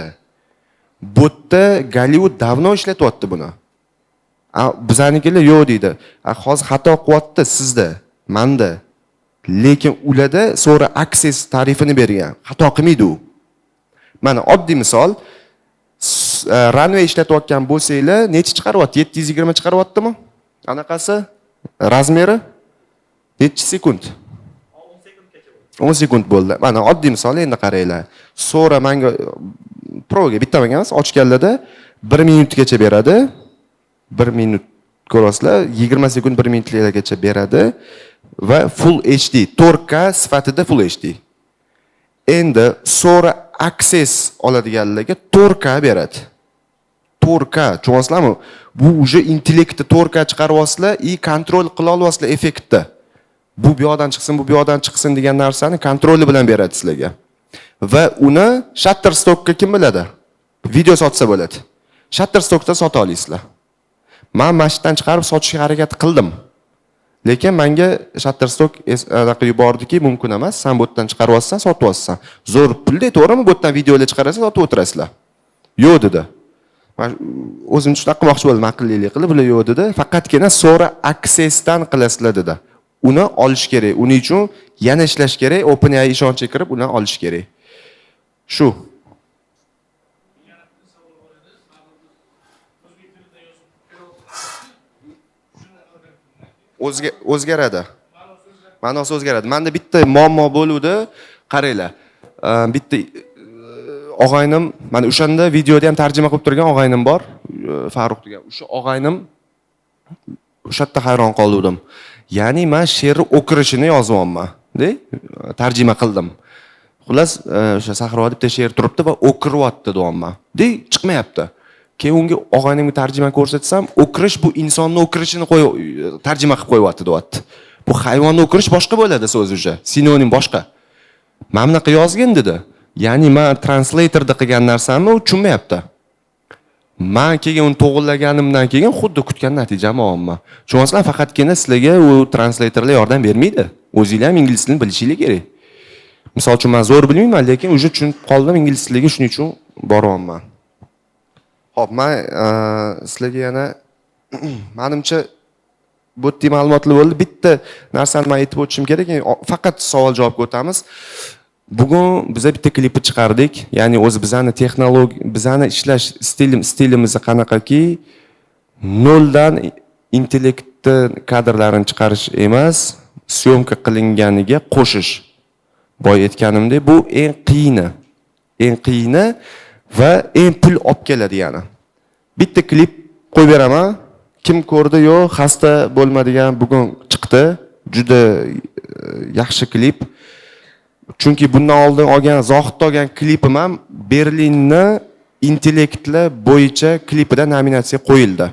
Bu yerda Gollywood davno ishlatyapti buni. Bizanikilar yo'q deydi. Hozir xato qilyapti sizda, menda. Lekin ularda so'ra access tarifini bergan. Xato qilmaydi u. Mana oddiy misol, runway ishlatayotgan bo'lsanglar, necha chiqaryapti? 720 chiqaryaptimi? Anaqasi razmeri necha sekund? 10 sekund bo'ldi. Mana oddiy misol endi qaranglar. So'ra menga proga bitta emas, ochganlarda 1 minutgacha beradi. 1 minut ko'rasizlar, 20 sekund 1 minutgacha beradi va Full HD, 4K sifatida Full HD. Endi So'ra Access oladiganlarga 4K beradi. 4K, tushunasizlarmi? Bu uje intellektni 4K chiqaryapsizlar, kontrol qila olasizlar effektni. Bu yoqdan chiqsin, bu yoqdan chiqsin degan narsani kontroli bilan beradi sizlarga. Va uni Shutterstockga kim biladi? Video sotsa bo'ladi. Shutterstockda sota olasizlar. Men mashqdan chiqarib sotishga harakat qildim. Lekin menga Shutterstock anaqa yubordiki, mumkin emas. Sen bu yerdan chiqaryapsan, sotyapsan. Zo'r pulda, to'g'rimi? Bu yerdan videolar chiqarasiz, sotib o'tirasizlar. Yo'q dedi. Men o'zim shunaqa qilmoqchi bo'ldim, aqllilik qilib, bular yo'q dedi. Faqatgina So'ra Access'dan qilasizlar dedi. Uni olish kerak. Uning uchun yana ishlash kerak. OpenAI ishonchiga kirib, uni olish kerak. Shu. O'zgaradi. Ma'nosi o'zgaradi. Menda bitta muammo bo'luvdi. Qaranglar. Bitta og'aynim, mana o'shanda videoda ham tarjima qilib turgan og'aynim bor, Faruq degan. O'sha og'aynim o'sha yerda hayron qoldim. Ya'ni men she'rni o'qirishini yozyapman, tarjima qildim. Xullas, o'sha Sahroda bitta she'r turibdi va o'qiryapti deyapman. Chiqmayapti. Keyin unga og'aynimga tarjima ko'rsatsam, o'qirish bu insonni o'qirishini tarjima qilib qo'yapti deyapti. Bu hayvonni o'qirish boshqa bo'ladi so'z uje, sinonim boshqa. Men bunaqa yozgin dedi. Ya'ni men translatorda qilgan narsamni u tushunmayapti. Men keyin uni to'g'rilaganimdan keyin xuddi kutgan natijam oldim. Tushunasizlar, faqatgina sizlarga u translatorlar yordam bermaydi. O'zingizlar ham ingliz tilini bilishingiz kerak. Misol uchun men zo'r bilmayman, lekin uje tushunib qoldim ingliz tiliga, shuning uchun boryapman. Xo'p, men sizlarga yana menimcha bu yerda ma'lumotlar bo'ldi. Bitta narsani men aytib o'tishim kerak, faqat savol-javobga o'tamiz. Bugun biz bitta klipni chiqardik. Ya'ni o'zi bizani texnologiya, bizani ishlash stilimiz qanaqaki, noldan intellektni kadrlarini chiqarish emas, syomka qilinganiga qo'shish. Boy aytganimdek, bu eng qiyini va eng pul olib keladi yana. Bitta klip qo'yib beraman. Kim ko'rdi yo'q, xasta bo'lmadigan bugun chiqdi. Juda yaxshi klip. Chunki bundan oldin olgan, Zohidda olgan klipim ham Berlinni intellektlar bo'yicha klipida nominatsiya qo'yildi.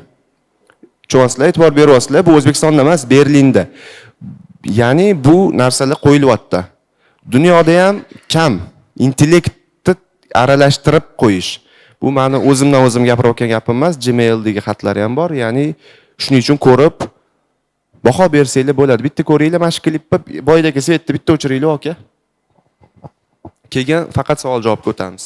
Tushunasizlar, e'tibor beryapsizlar, bu O'zbekistonda emas, Berlinda. Ya'ni bu narsalar qo'yilyapti. Dunyoda ham kam intellektni aralashtirib qo'yish. Bu meni o'zimdan o'zim gapirayotgan gapim emas, Gmaildagi xatlar ham bor. Ya'ni shuning uchun ko'rib baho bersanglar bo'ladi. Bitta ko'ringlar, mana shu klipni boydagi svetni bitta o'chiringlar, aka. Keyin faqat savol-javobga o'tamiz.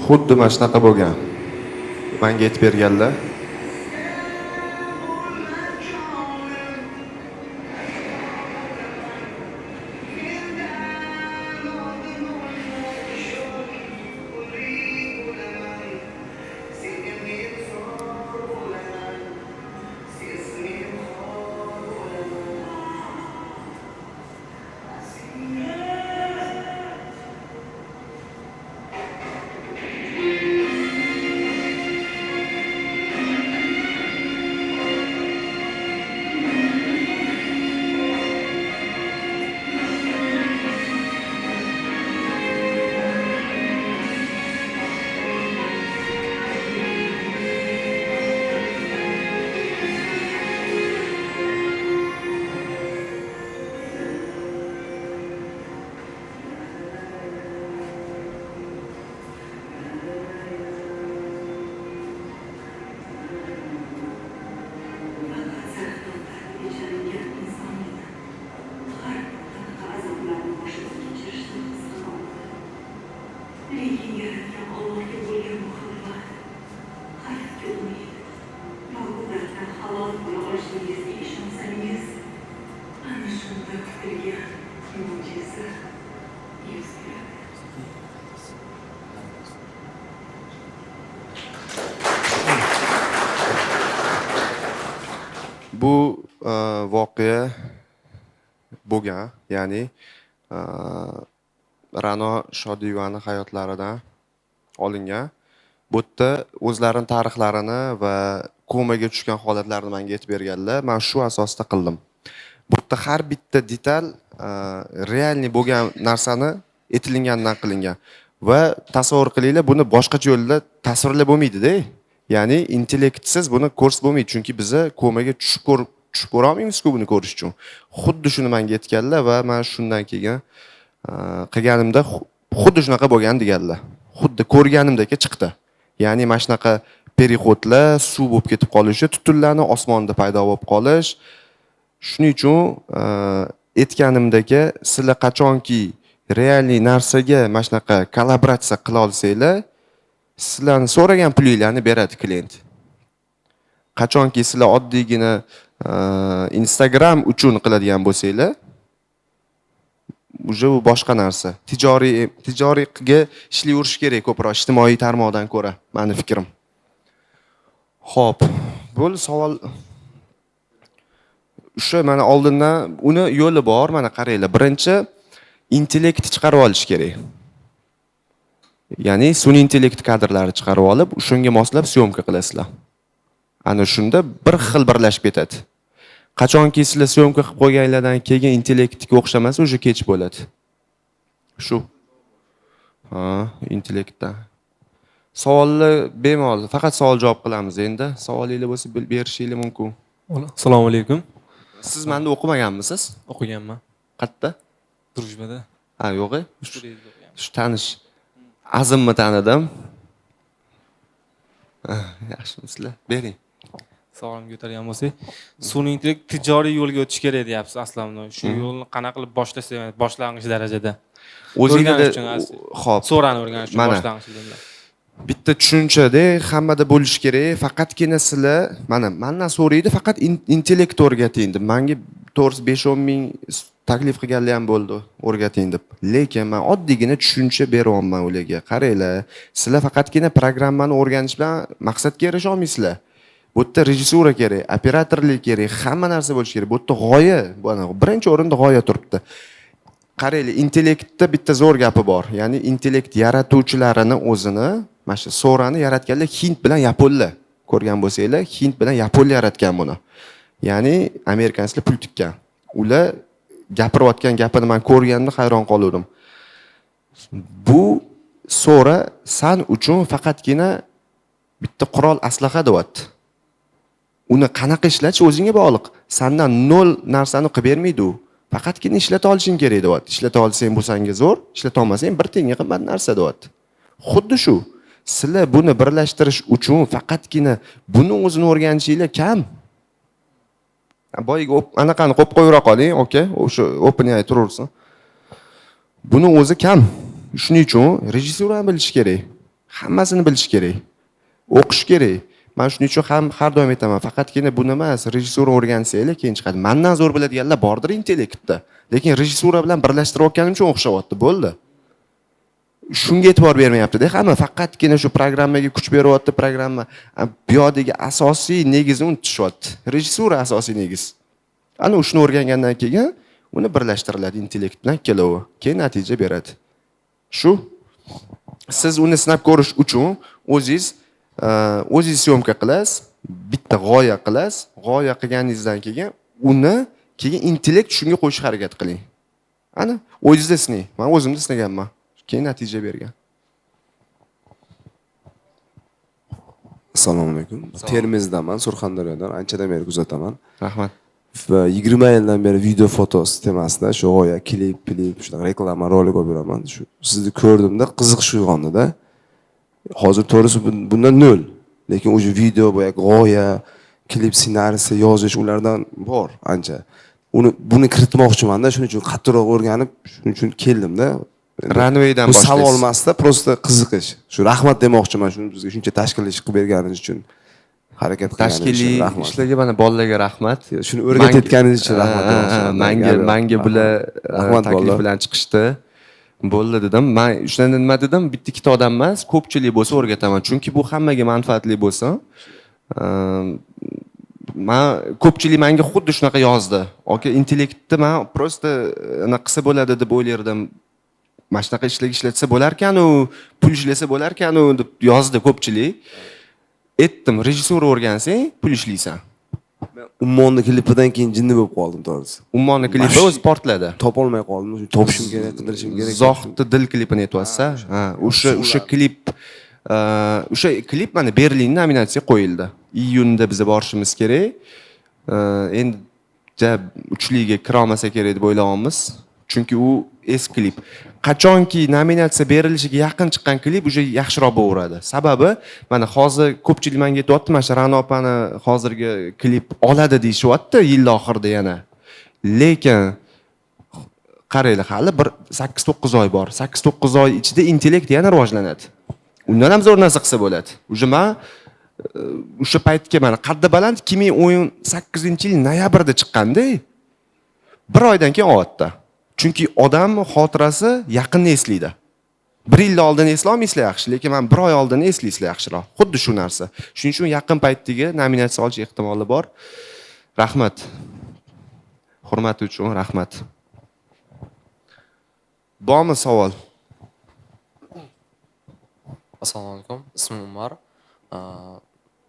Xuddi mana shunaqa bo'lgan. Menga aytib berganlar. Bu voqea bo'lgan, ya'ni Ra'no Shodiyevani hayotlaridan olingan. Bu yerda o'zlarining tarixlarini va komaga tushgan holatlarini menga aytib berganlar. Men shu asosda qildim. Bu yerda har bitta detal realniy bo'lgan narsani aytilinganidan qilingan. Va tasavvur qilinglar, buni boshqacha yo'lda tasvirlab bo'lmaydi-da. Ya'ni intellektsiz buni ko'rsatib bo'lmaydi, chunki biz komaga tushib ko'ra olmaymiz-ku buni ko'rish uchun. Xuddi shuni menga aytganlar va men shundan keyin qilganimda xuddi shunaqa bo'lgan deganlar. Xuddi ko'rganimdek chiqdi. Ya'ni mana shunaqa perihodlar, suv bo'lib ketib qolishi, tutunlarni osmonda paydo bo'lib qolish. Shuning uchun aytganimdek, sizlar qachonki realniy narsaga mana shunaqa kollaboratsiya qila olsanglar, sizlarni so'ragan pulinglarni beradi klient. Qachonki sizlar oddiygina Instagram uchun qiladigan bo'lsanglar, uje bu boshqa narsa. Tijoriyga ishlayverish kerak ko'proq ijtimoiy tarmoqdan ko'ra, meni fikrim. Xo'p, bu savol o'sha mana oldindan uni yo'li bor, mana qaranglar. Birinchi intellekt chiqarib olish kerak. Ya'ni sun'iy intellekt kadrlari chiqarib olib, shunga moslab syomka qilasizlar. Ana shunda bir xil birlashib ketadi. Qachonki sizlar syomka qilib qo'yganlardan keyin intellektga o'xshamasa, o'sha kech bo'ladi. Shu. Intellektdan. Savollar bemalol, faqat savol javob qilamiz endi. Savolinglar bo'lsa berishinglar mumkin. Assalomu alaykum. Siz menda o'qimaganmisiz? O'qiganman. Qayerda? Turjmada. Yo'q. Shu tanish. Azimni tanidim. Yaxshi, sizlar bering. Savolimga o'tadigan bo'lsak, sun'iy intellekt tijoriy yo'lga o'tish kerak deyapsiz aslan. Shu yo'lni qanaqa qilib boshlasa, boshlang'ich darajada. O'zingizda O'rganish uchun hop. so'rani o'rganish uchun Mana. boshlang'ich bilan. Bitta tushunchada hammada bo'lishi kerak. Faqatgina sizlar mana mendan so'raydi, faqat intellekt o'rgating deb. Menga to'g'risi 5-10 ming taklif qilganlar ham bo'ldi, o'rgating deb. Lekin men oddiygina tushuncha beryapman ularga. Qaranglar, sizlar faqatgina programmani o'rganish bilan maqsadga erisha olmaysizlar. Bu yerda rejissura kerak, operatorlik kerak, hamma narsa bo'lishi kerak. Bu yerda g'oya, mana birinchi o'rinda g'oya turibdi. Qaranglar, intellektda bitta zo'r gapi bor. Ya'ni intellekt yaratuvchilarini o'zini, mana shu Sorani yaratganlar Hind bilan yaponlar. Ko'rgan bo'lsanglar, Hind bilan yaponlar yaratgan buni. Ya'ni amerikanlar pul tikkan. Ular gapirayotgan gapini men ko'rganda hayron qoldim. Bu Sora san uchun faqatgina bitta qurol aslaha deyapti. Uni qanaqa ishlatish o'zingga bog'liq. Sandan 0 narsani qilib bermaydi u. Faqatgina ishlata olishing kerak deyapti. Ishlata olsang bo'lsang zo'r, ishlata olmasang bir tiyinga qimmat narsa deyapti. Xuddi shu. Sizlar buni birlashtirish uchun faqatgina buni o'zini o'rganishinglar kam. Boyiga anaqani qo'yib qo'yira qoling, okay? O'sha OpenAI turaversin. Buni o'zi kam. Shuning uchun rejissurani bilish kerak. Hammasini bilish kerak. O'qish kerak. Men shuning uchun ham har doim aytaman, faqatgina buni emas, rejissura o'rgansanglar keyin chiqadi. Mendan zo'r biladiganlar bordir intellektda. Lekin rejissura bilan birlashtirayotganim uchun o'xshayapti, bo'ldi. Shunga e'tibor bermayapti-da, hamma faqatgina shu programmaga kuch beryapti, programma bu yerdagi asosiy negizni unutishyapti. Rejissura asosiy negiz. Ana shuni o'rgangandan keyin uni birlashtiriladi intellekt bilan ikkalovi. Keyin natija beradi. Shu siz uni sinab ko'rish uchun o'zingiz syomka qilasiz, bitta g'oya qilasiz, g'oya qilganingizdan keyin uni keyin intellekt shunga qo'yish harakat qiling. Ana o'zingizda sining. Men o'zimda sinaganman. Keyin natija bergan. Assalomu alaykum. Termizdaman, Surxondaryodan anchadan beri kuzataman. Rahmat. Va 20 yildan beri video foto sistemasida shu g'oya, klip, shunaqa reklama rolik olib yuraman. Shu sizni ko'rdimda qiziqish uyg'ondida. Hozir to'g'risi bundan 0. Lekin o'sha video bo'yak g'oya, klip ssenariysi yozish ulardan bor ancha. Buni kiritmoqchiman-da, shuning uchun qattiqroq o'rganib, shuning uchun keldimda. Runwaydan bu boshlaysiz. savol emasda, prosta qiziqish. Shu rahmat demoqchiman, shuni bizga shuncha tashkillik qilib berganingiz uchun. Harakat qilganingiz uchun Tashkiliy rahmat. ishlarga mana bolalarga rahmat. Shuni o'rgatayotganingiz uchun rahmat demoqchiman. Menga bular rahmat taklif bolalar. bilan chiqishdi. Bo'ldi dedim. Men shundan nima dedim? Bitta ikkita odam emas, ko'pchilik bo'lsa o'rgataman. Chunki bu hammaga manfaatli bo'lsa. Men ko'pchilik menga xuddi shunaqa yozdi. Oka, intellektni men prosta ana qilsa bo'ladi deb o'ylardim. Mana shunaqa ishlarga ishlatsa bo'larkan-u, pul ishlasa bo'larkan-u deb yozdi ko'pchilik. Aytdim, rejissura o'rgansang, pul ishlaysan. Ummonni klipidan keyin jinni bo'lib qoldim to'g'risi. Ummonni klipi o'zi portladi. Topolmay qoldim. Topishim kerak, qidirishim kerak. Zohidni dil klipini aytyapsiz. Ha, o'sha klip mana Berlinda nominatsiya qo'yildi. Iyunda biz borishimiz kerak. Endi uchliga kira olmasa kerak deb o'ylayapmiz. Chunki u eski klip. Qachonki nominatsiya berilishiga yaqin chiqqan klip o'sha yaxshiroq bo'laveradi. Sababi mana hozir ko'pchilik menga aytayapti, mana shu Ra'no opani hozirgi klip oladi deyishyapti yil oxirida yana. Lekin qaranglar, hali bir 8-9 oy bor. 8-9 oy ichida intellekt yana rivojlanadi. Undan ham zo'r narsa qilsa bo'ladi. Men o'sha paytga mana qaddi baland 2018-yil noyabrda chiqqanda, bir oydan keyin ovatdi. Chunki odam xotirasi yaqinni eslaydi. 1 yil oldin eslolmaysizlar yaxshi, lekin men 1 oy oldin eslaysizlar yaxshiroq. Xuddi shu narsa. Shuning uchun yaqin paytdagi nominatsiya olish ehtimoli bor. Rahmat. Hurmat uchun rahmat. Bormi savol? Assalomu alaykum. Ismim Umar.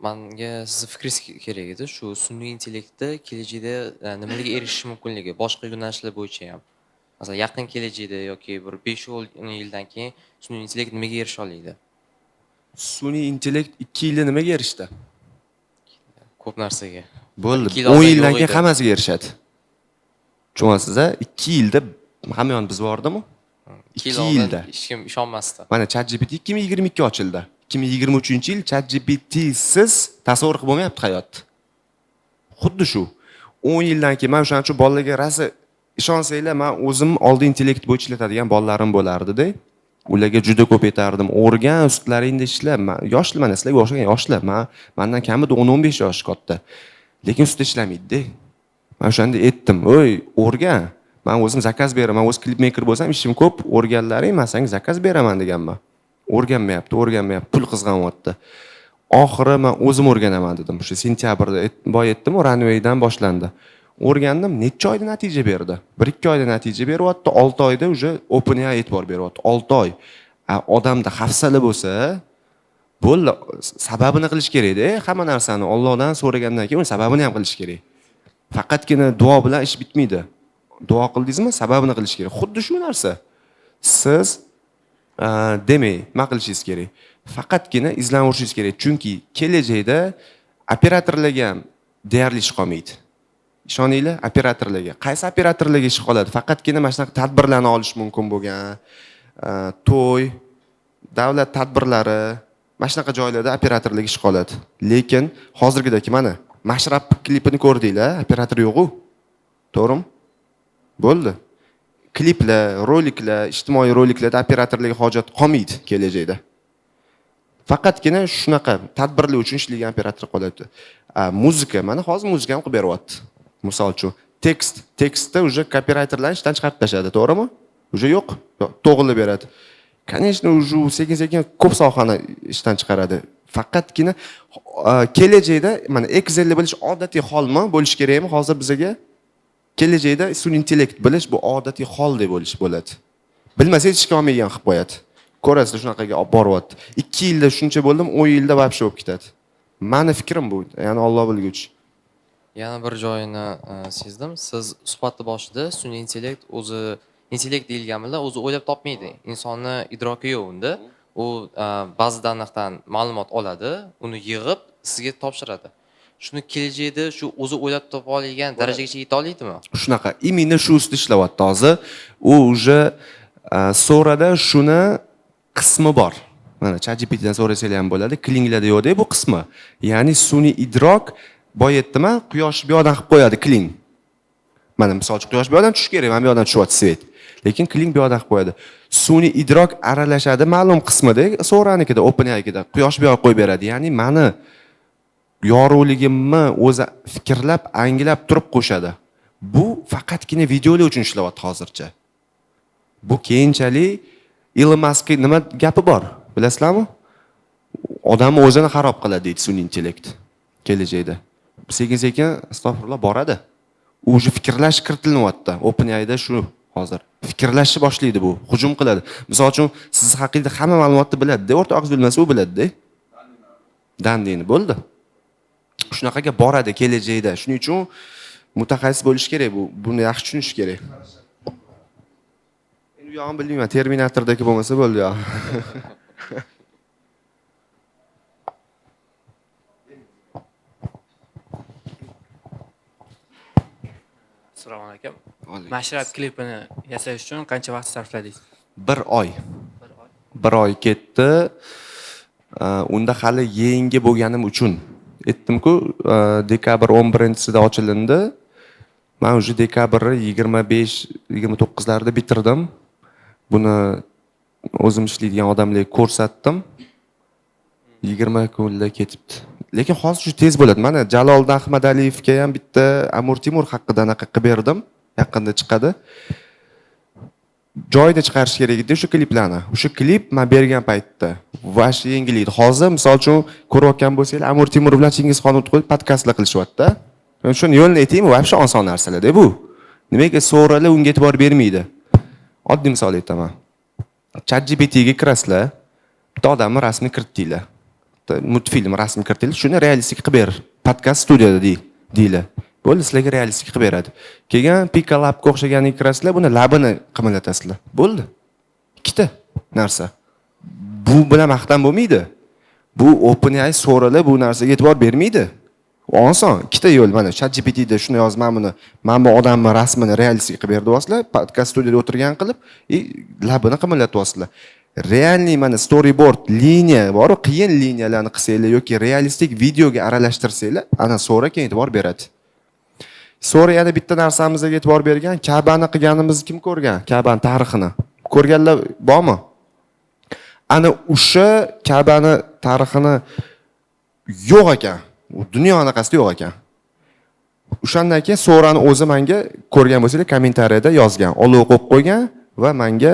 Menga sizni fikringiz kerak edi. Shu sun'iy intellektda kelajakda nimalarga erishish mumkinligi, boshqa yo'nalishlar bo'yicha ham. Masalan, yaqin kelajakda yoki bir 5-10 yildan keyin sun'iy intellekt nimaga erisha oladi? Sun'iy intellekt 2 yilda nimaga erishdi? Ko'p narsaga. Bo'ldi. 2 yil 10 oldin yildan yo'q keyin edi. hammasiga erishadi. Tushunasizmi? 2 yilda hamma yon biz bordimi? 2 yil 2 oldin yilda. hech kim ishonmasdi. Mana ChatGPT 2022 ochildi. 2023-yil ChatGPT siz tasavvur qilib bo'lmayapti hayot. Xuddi shu. 10 yildan keyin men o'shaning uchun bolalarga rosa ishonsanglar, men o'zim oldi intellekt bo'yicha ishlatadigan bolalarim bo'lardi-da. Ularga juda ko'p aytardim. O'rgan, ustlaringda ishla. Yoshlar, sizlarga o'xshagan yoshlar. Mendan kamida 10-15 yosh katta. Lekin ustida ishlamaydi-da. Men o'shanda aytdim, "O'y, o'rgan. Men o'zim zakaz beraman. O'z klipmaker bo'lsam, ishim ko'p. O'rganlaring, men senga zakaz beraman" deganman. O'rganmayapti. Pul qizg'anyapti. Oxiri men o'zim o'rganaman dedim. O'sha sentyabrda boy aytdim, Runway'dan boshlandi. O'rgandim, necha oyda natija berdi? 1-2 oyda natija beryapti, 6 oyda uje OpenAI e'tibor beryapti. 6 oy. Odamda hafsala bo'lsa, bo'ldi, sababini qilish kerak-da. Hamma narsani Allohdan so'ragandan keyin sababini ham qilish kerak. Faqatgina duo bilan ish bitmaydi. Duo qildingizmi, sababini qilish kerak. Xuddi shu narsa. Siz demay, nima qilishingiz kerak? Faqatgina izlanaverishingiz kerak. Chunki kelajakda operatorlarga ham deyarli ish qolmaydi. Ishoninglar, operatorlarga. Qaysi operatorlarga ish qoladi? Faqatgina mana shunaqa tadbirlarni olish mumkin bo'lgan, to'y, davlat tadbirlari, mana shunaqa joylarda operatorlarga ish qoladi. Lekin hozirgidagi mana Mashrab klipini ko'rdinglar, operator yo'q-ku. To'g'rimi? Bo'ldi. Kliplar, roliklar, ijtimoiy roliklarda operatorlarga hojat qolmaydi kelajakda. Faqatgina shunaqa tadbirlar uchun ishlagan operator qoladi. Muzika, mana hozir muzika ham qilib beryapti. Misol uchun, tekstda uje copywriterlarni ishdan chiqarib tashadi, to'g'rimi? Uje yo'q, to'g'rilab beradi. Конечно, uje sekin-sekin ko'p sohani ishdan chiqaradi. Faqatgina kelajakda mana Excel bilish odatiy holmi bo'lish kerakmi? Hozir bizga kelajakda sun'iy intellekt bilish bu odatiy holdek bo'lish bo'ladi. Bilmasangiz ishga olmaydigan qilib qo'yadi. Ko'rasizlar shunaqaga olib boryapti. 2 yilda shuncha bo'ldim, 10 yilda vobshe bo'lib ketadi. Meni fikrim bu, ya'ni Alloh bilguchi. Yana bir joyini sezdim. Siz suhbatni boshida sun'iy intellekt o'zi intellekt deyilgan bilan o'zi o'ylab topmaydi. Insonni idroki yo'q unda. U ba'zi aniqdan ma'lumot oladi, uni yig'ib sizga topshiradi. Shuni kelajakda shu o'zi o'ylab topa oladigan darajagacha yeta oladimi? Shunaqa, imini shu ustida ishlayapti hozir. U uje so'rada shuni qismi bor. Mana ChatGPTdan so'rasanglar ham bo'ladi. Klinglarda yo'q-da bu qismi. Ya'ni sun'iy idrok boy aytdim-a, quyosh bu yoqdan qilib qo'yadi kling. Mana misol uchun quyosh bu yoqdan tushish kerak, mana bu yoqdan tushyapti svet. Lekin kling bu yoqdan qilib qo'yadi. Sun'iy idrok aralashadi ma'lum qismida, so'ranikida, OpenAI'da quyosh bu yoqqa qo'yib beradi. Ya'ni meni yorug'ligimni o'zi fikrlab, anglab turib qo'shadi. Bu faqatgina videolar uchun ishlayapti hozircha. Bu keyinchalik Elon Musk nima gapi bor? Bilasizlarmi? Odamni o'zini xarob qiladi deydi sun'iy intellekt kelajakda. Sekin-sekin astag'firullah boradi. U o'sha fikrlash kiritilyapti. OpenAI'da shu hozir. Fikrlashni boshlaydi bu, hujum qiladi. Misol uchun siz haqingizda hamma ma'lumotni biladi-da, o'rtog'ingiz bilmasa u biladi-da. Dandini bo'ldi. Shunaqaga boradi kelajakda. Shuning uchun mutaxassis bo'lish kerak bu. Buni yaxshi tushunish kerak. Endi u yog'ini bilmayman, Terminatordagi bo'lmasa bo'ldi yo. Assalomu alaykum. Mashrab klipini yasash uchun qancha vaqt sarfladingiz? 1 oy. 1 oy ketdi. Unda hali yangi bo'lganim uchun aytdim-ku, dekabr 11-sida ochilindi. Men o'sha dekabr 25-29larda bitirdim. Buni o'zim ishlaydigan odamlarga ko'rsatdim. 20 kunda ketibdi. Lekin hozir shu tez bo'ladi. Mana Jalol Ahmadaliyevga ham bitta Amur Timur haqida anaqa qilib berdim. Yaqinda chiqadi. Joyida chiqarish kerak edi o'sha kliplarni. O'sha klip men bergan paytda vash yengillaydi. Hozir misol uchun ko'rayotgan bo'lsanglar, Amur Timur bilan Chingizxon o'tib podkastlar qilishyapti. Men shuni yo'lni aytaymi, vash oson narsalar-da bu. Nimaga so'ralar unga e'tibor bermaydi? Oddiy misol aytaman. ChatGPTga kirasizlar, bitta odamni rasmini kiritdinglar. Multfilm rasm kiritildi, shuni realistik qilib ber. Podkast studiyada deylar. Bo'ldi, sizlarga realistik qilib beradi. Keyin Picalabga o'xshaganiga kirasizlar, buni labini qimlatasizlar. Bo'ldi. Ikkita narsa. Bu bilan maqtan bo'lmaydi. Bu OpenAI so'ralar bu narsaga e'tibor bermaydi. Oson, ikkita yo'l mana ChatGPTda shuni yozman buni. Mana bu odamning rasmini realistik qilib berdi deyapsizlar, podkast studiyada o'tirgan qilib, labini qimlatyapsizlar. Realniy mana storyboard liniya bor, qiyin liniyalarni qilsanglar yoki realistik videoga aralashtirsanglar, ana so'ra keyin e'tibor beradi. Suriyada bitta narsamizga e'tibor bergan, Ka'bani qilganimizni kim ko'rgan? Ka'bani tarixini. Ko'rganlar bormi? Ana o'sha Ka'bani tarixini yo'q ekan. U dunyo anaqasida yo'q ekan. O'shandan keyin So'rani o'zi menga ko'rgan bo'lsanglar kommentariyada yozgan, olov qo'yib qo'ygan va menga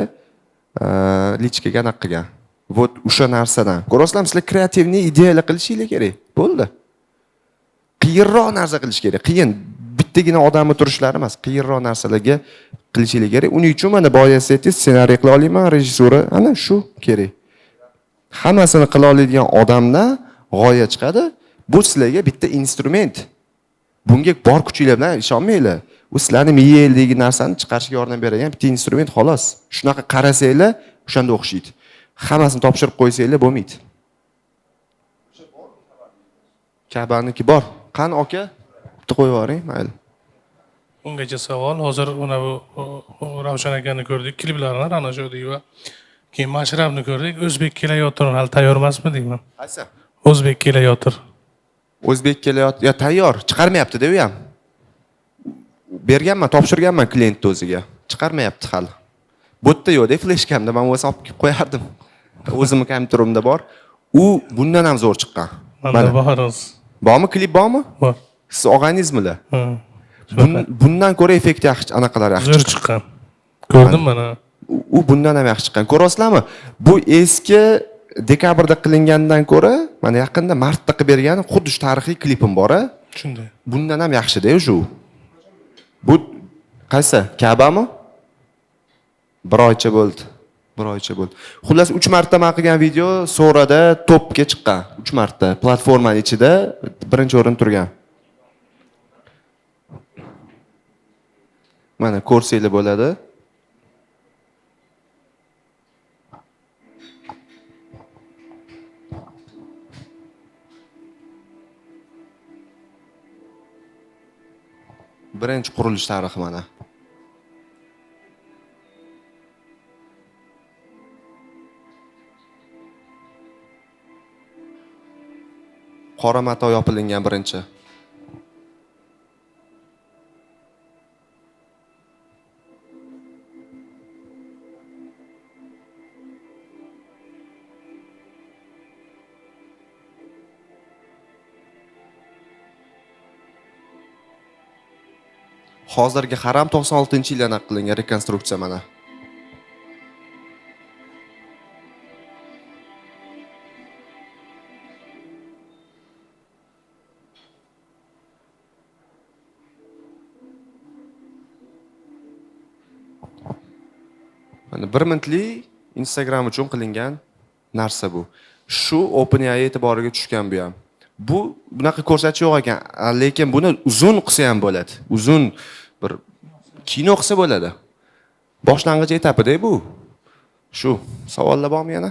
lichkaga anaqa qilgan. Вот o'sha narsadan. Ko'rasizlarmi, sizlar kreativniy ideyalar qilishinglar kerak. Bo'ldi. Qiyinroq narsa qilish kerak. Qiyin. Bittagina odamni turishlari emas, qiyinroq narsalarga qilishinglar kerak. Uning uchun mana boya aytdingiz, ssenariy qila olmayman, rejissura, ana shu kerak. Hammasini qila oladigan odamdan g'oya chiqadi. Bu sizlarga bitta instrument. Bunga bor kuchinglar bilan ishonmanglar. U sizlarni miyangdagi narsani chiqarishga yordam beradigan bitta instrument xolos. Shunaqa qarasanglar, o'shanda o'xshaydi. Hammasini topshirib qo'ysanglar bo'lmaydi. Ka'baniki bor. Qani aka? Bitta qo'yib yuboring, mayli. Ungacha savol, hozir mana bu Ravshan akani ko'rdik, kliplarini ana shu deydi. Keyin Mashrabni ko'rdik, o'zbek kelayotir, hali tayyor emasmi deyman. Qaysi? O'zbek kelayotir. O'zbek kelyapti. Ya tayyor, chiqarmayapti-da u ham. Berganman, topshirganman kliyentni o'ziga. Chiqarmayapti hali. Bu yerda yo'q-da, fleshkamda men o'zim olib qo'yardim. O'zimning kompyuterimda bor. U bundan ham zo'r chiqqan. Mana bor o'zi. Bormi, klip bormi? Bor. Siz olganingizmi-la? Bundan ko'ra effekt yaxshi, anaqalar yaxshi Zo'r chiqqan. Ko'rdim mana. U bundan ham yaxshi chiqqan. Ko'rasizlarmi? Bu eski dekabrda qilingandan ko'ra, mana yaqinda martda qilib bergan xuddi shu tarixiy klipim bor-a? Shunday. Bundan ham yaxshi-da shu. Bu qaysi? Ka'bami? Bir oycha bo'ldi. Xullas 3 marta men qilgan video So'rada topga chiqqan. 3 marta platformaning ichida birinchi o'rin turgan. Mana ko'rsanglar bo'ladi. Birinchi qurilish tarixi mana. Qora mato yopilingan birinchi. Hozirgi haram 96-yilda aniq qilingan rekonstruksiya mana. Mana 1 minutlik Instagram uchun qilingan narsa bu. Shu OpenAI e'tiboriga tushgan bu ham. Bu bunaqa ko'rsatish yo'q ekan, lekin buni uzun qilsa ham bo'ladi. Uzun bir kino qilsa bo'ladi. Boshlang'ich etapida bu. Shu savollar bormi yana?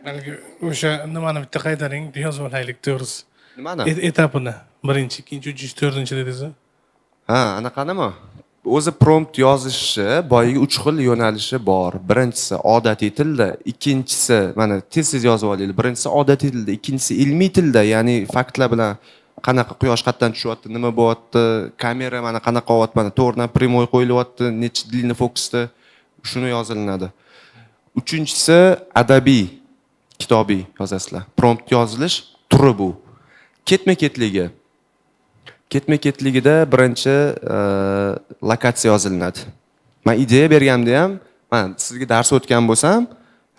Balki o'sha nimani bitta qaytaring, yozib olaylik to'g'risi. Nimani? Etapini. 1-chi, 2-chi, 3-chi, 4-chi dedingiz. Ha, anaqanimi? O'zi prompt yozishi boyiga 3 xil yo'nalishi bor. Birinchisi odatiy tilda, ikkinchisi mana tez-tez yozib olaylik. Birinchisi odatiy tilda, ikkinchisi ilmiy tilda, ya'ni faktlar bilan qanaqa quyosh qayerdan tushyapti, nima bo'lyapti, kamera mana qanaqa qilyapti, mana to'g'ridan primoy qo'yilyapti, necha длинный fokusda shuni yozilinadi. Uchinchisi adabiy, kitobiy yozasizlar. Prompt yozilish turi bu. Ketma-ketligi. Ketma-ketligida birinchi lokatsiya yozilinadi. Men ideya berganimda ham, men sizga dars o'tgan bo'lsam,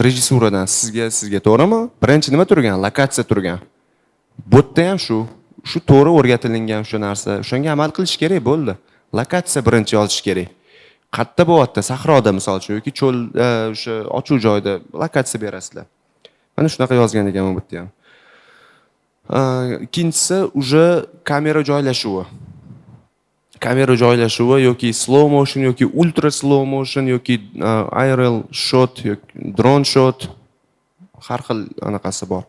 rejissuradan sizga to'g'rimi? Birinchi nima turgan? Lokatsiya turgan. Bu yerda ham shu to'g'ri o'rgatilingan o'sha narsa. O'shanga amal qilish kerak bo'ldi. Lokatsiya birinchi yozish kerak. Qayerda bo'lyapti? Sahroda misol uchun yoki cho'l o'sha ochuv joyda lokatsiya berasizlar. Mana shunaqa yozgan ekanman bu yerda ham. Ikkinchisi uje kamera joylashuvi. Kamera joylashuvi yoki slow motion yoki ultra slow motion yoki aerial shot yoki drone shot har xil anaqasi bor.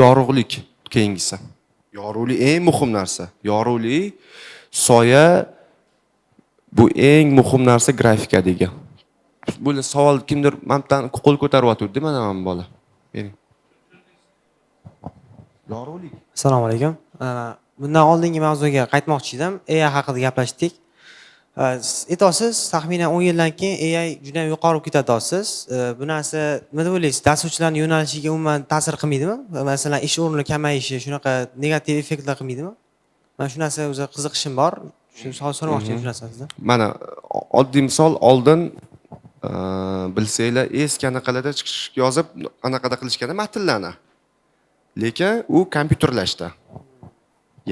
Yorug'lik keyingisi. Yorug'lik eng muhim narsa. Yorug'lik, soya bu eng muhim narsa grafika degan. Bu savol kimdir mendan qo'l ko'taryapti, mana men bola. Bering. Yorug'lik. Assalomu alaykum. bundan oldingi mavzuga qaytmoqchi edim. AI haqida gaplashdik. Aytasiz, taxminan 10 yildan keyin AI juda ham yuqori ketadi deysiz. Bu narsa nima deb o'ylaysiz? Dasturchilarning yo'nalishiga umuman ta'sir qilmaydimi? Masalan, ish o'rni kamayishi, shunaqa negativ effektlar qilmaydimi? Men shu narsa o'zi qiziqishim bor. Shu so'ramoqchi edim shu narsani sizdan. Mana oddiy misol oldin bilsanglar eski anaqalarda yozib anaqada qilishganda matnlarni. Lekin u kompyuterlashdi.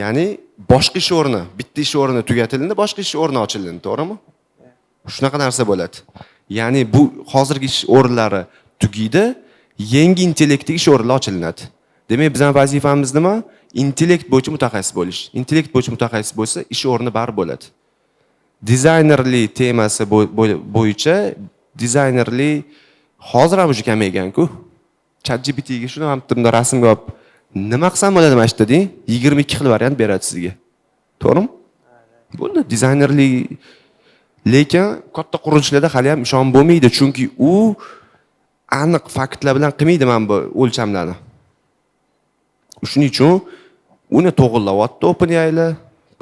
Ya'ni boshqa ish o'rni, bitta ish o'rni tugatildi, boshqa ish o'rni ochildi, to'g'rimi? Shunaqa narsa bo'ladi. Ya'ni bu hozirgi ish o'rinlari tugaydi, yangi intellektli ish o'rinlari ochilinadi. Demak, bizning vazifamiz nima? Intellekt bo'yicha mutaxassis bo'lish. Intellekt bo'yicha mutaxassis bo'lsa, ish o'rni bar bo'ladi. Dizaynerli temasi bo'yicha dizaynerli hozir ham juda kamaygan-ku. ChatGPT ga shuni ham bitta rasmga olib nima qilsam bo'ladi mana shu deng, 22 xil variant beradi sizga. To'g'rimi? Bo'ldi, dizaynerli lekin katta qurilishlarda hali ham ishon bo'lmaydi, chunki u aniq faktlar bilan qilmaydi mana bu o'lchamlarni. Shuning uchun uni to'g'irlayapti OpenAI.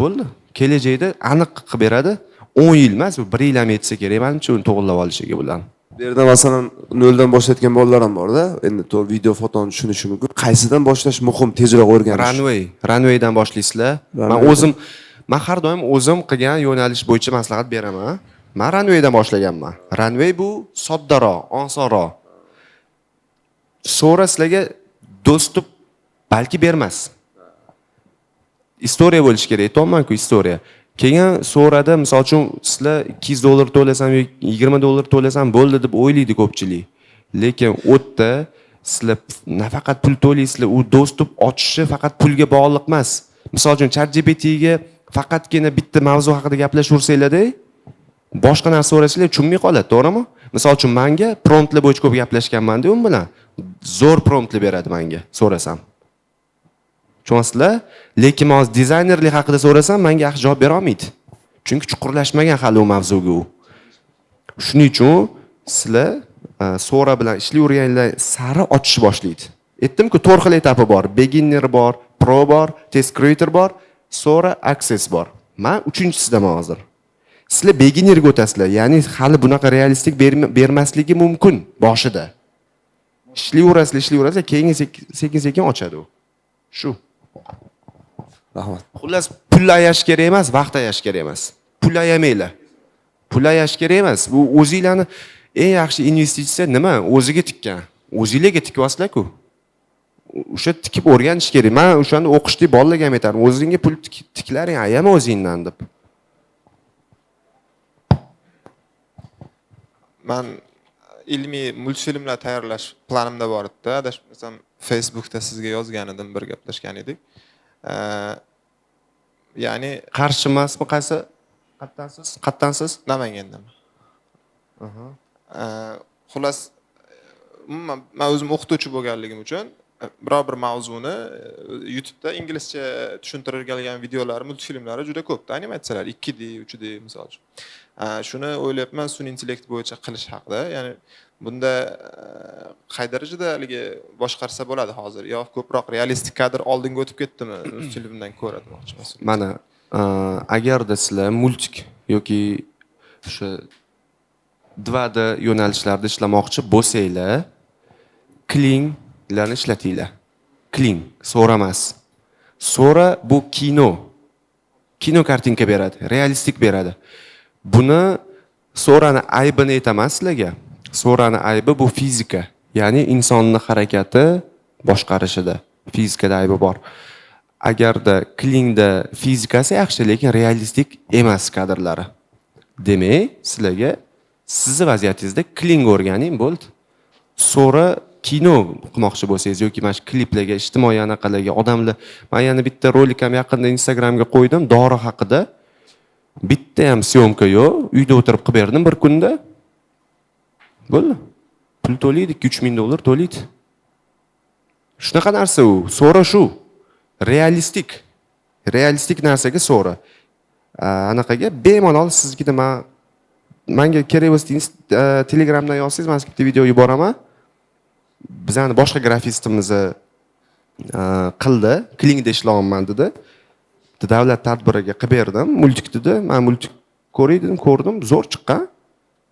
Bo'ldi. Kelajakda aniq qilib beradi. 10 yil emas, 1 yil ham yetsa kerak menimcha uni to'g'irlab olishiga bular. Bu yerda masalan noldan boshlayotgan bolalar ham bor-da. Endi to'g'ri video fotoni tushunishi mumkin. Qaysidan boshlash muhim, tezroq o'rganish? Runwaydan boshlaysizlar. Men har doim o'zim qilgan yo'nalish bo'yicha maslahat beraman. Men Runwaydan boshlaganman. Runway bu soddaroq, osonroq. So'ra sizlarga dostуп balki bermas. Istoriya bo'lishi kerak, aytayapman-ku, istoriya. Keyin so'rada, misol uchun, sizlar $200 to'lasam yoki $20 to'lasam bo'ldi deb o'ylaydi ko'pchilik. Lekin o'tda sizlar nafaqat pul to'laysizlar, u dostуп ochishi faqat pulga bog'liq emas. Misol uchun ChatGPT ga faqatgina bitta mavzu haqida gaplashaversanglar-da, boshqa narsa so'rasanglar tushunmay qoladi, to'g'rimi? Misol uchun menga promptlar bo'yicha ko'p gaplashganman-da, u bilan zo'r promptlar beradi menga, so'rasam. Tushunasizlar? Lekin men dizaynerlik haqida so'rasam, menga yaxshi javob bera olmaydi. Chunki chuqurlashmagan hali u mavzuga u. Shuning uchun sizlar so'ra bilan ishlayverganlar sari ochish boshlaydi. Aytdim-ku, 4 xil etapi bor. Beginner bor, pro bor, test creator bor, so'ra access bor. Men 3-chisidaman hozir. Sizlar beginnerga o'tasizlar, ya'ni hali bunaqa realistik bermasligi mumkin boshida. Ishlayverasizlar, keyin sekin-sekin ochadi u. Shu. Rahmat. Xullas, pul ayash kerak emas, vaqt ayash kerak emas. Pul ayamanglar. Pul ayash kerak emas. Bu o'zingizlarni eng yaxshi investitsiya nima? O'ziga tikkan. O'zingizlarga tikyapsizlar-ku. O'sha tikib o'rganish kerak. Men o'shani o'qishda bolalarga ham aytaman. O'zingga pul tiklaring, ayama o'zingdan deb. Men ilmiy multfilmlar tayyorlash planimda bor edi. Adashmasam Facebookda sizga yozgan edim, bir gaplashgan edik. Ya'ni qarshi emasmi, qaysi qattansiz? Namangandaman. Xullas, men o'zim o'qituvchi bo'lganligim uchun biror bir mavzuni YouTube'da inglizcha tushuntirilgan videolar, multfilmlari juda ko'p, animatsiyalar 2D, 3D misol uchun. Shuni o'ylayapman sun'iy intellekt bo'yicha qilish haqida. Ya'ni bunda qay darajada haligi boshqarsa bo'ladi hozir? Yo ko'proq realistik kadr oldinga o'tib ketdimi multfilmdan ko'ra demoqchiman. Mana agarda sizlar multik yoki o'sha 2D yo'nalishlarda ishlamoqchi bo'lsanglar, Klinglarni ishlatinglar. Kling, so'ra emas. So'ra bu kino kartinka beradi, realistik beradi. Buni so'rani aybini aytaman sizlarga. So'rani aybi bu fizika, ya'ni insonning harakati boshqarishida fizikada aybi bor. Agarda Klingda fizikasi yaxshi, lekin realistik emas kadrlari. Demak, sizlarga sizning vaziyatingizda Kling o'rganing bo'ldi. So'ra kino qilmoqchi bo'lsangiz yoki mana shu kliplarga, ijtimoiy anaqalarga odamlar, men yana bitta rolik ham yaqinda Instagramga qo'ydim, dori haqida. Bitta ham syomka yo'q, uyda o'tirib qilib berdim bir kunda. Bo'ldi. Pul to'laydi, $3000 to'laydi. Shunaqa narsa u. So'ra shu. Realistik narsaga so'ra. Anaqaga bemalol sizga menga kerak bo'lsa Telegramdan yozsangiz, men sizga video yuboraman. Bizning boshqa grafistimiz qildi, Klingda ishlayapman dedi. bitta davlat tadbiriga qilib berdim. Multik dedi. Men multik ko'ray dedim, ko'rdim, zo'r chiqqan.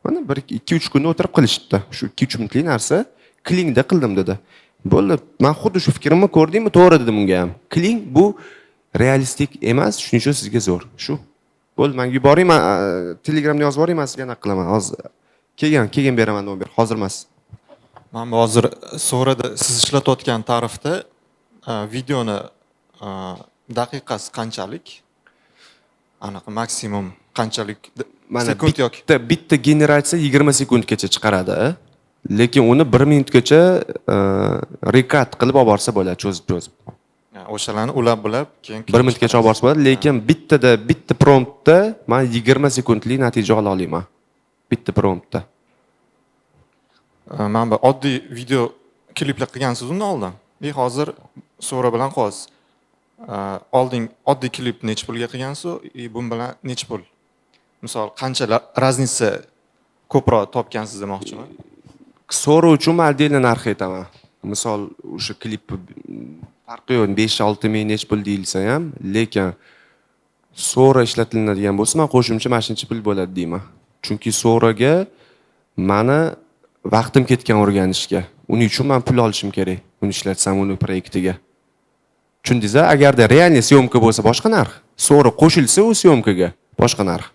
Mana 2-3 kunda o'tirib qilishdi. Shu 2-3 minutlik narsa klingda qildim dedi. Bo'ldi. Men xuddi shu fikrimni ko'rdingmi? To'g'ri dedim unga ham. Kling bu realistik emas, shuning uchun sizga zo'r. Shu. Bo'ldi, men yuboring, men Telegramda yozib yuboring, men sizga anaqa qilaman. Hozir keyin beraman nomer. Hozir emas. Mana hozir so'rada siz ishlatayotgan tarifda videoni daqiqasi qanchalik? Anaqa maksimum qanchalik sekund yoki bitta generatsiya 20 sekundgacha chiqaradi. Lekin uni 1 minutgacha rekat qilib olib borsa bo'ladi, cho'zib. o'shalarni ulab keyin 1 minutgacha olib borsa bo'ladi, lekin bitta promptda men 20 sekundlik natija ola olaman. Bitta promptda. Men bir oddiy video kliplar qilgansiz undan oldin. Hozir so'ra bilan qo'yasiz. Oldin oddiy klip nech pulga qilgansiz, bu bilan nech pul? Misol qancha raznica ko'proq topgansiz demoqchiman. So'ra uchun men отдельно narx aytaman. Misol o'sha klip farqi yo'q, 5-6 ming nech pul deyilsa ham, lekin so'ra ishlatiladigan bo'lsa, men qo'shimcha mashincha pul bo'ladi deyman. Chunki so'raga meni vaqtim ketgan o'rganishga. Uning uchun men pul olishim kerak. Uni ishlatsam uni proyektiga. Tushundingiz-a? Agarda real syomka bo'lsa boshqa narx, so'ra qo'shilsa u syomkaga boshqa narx.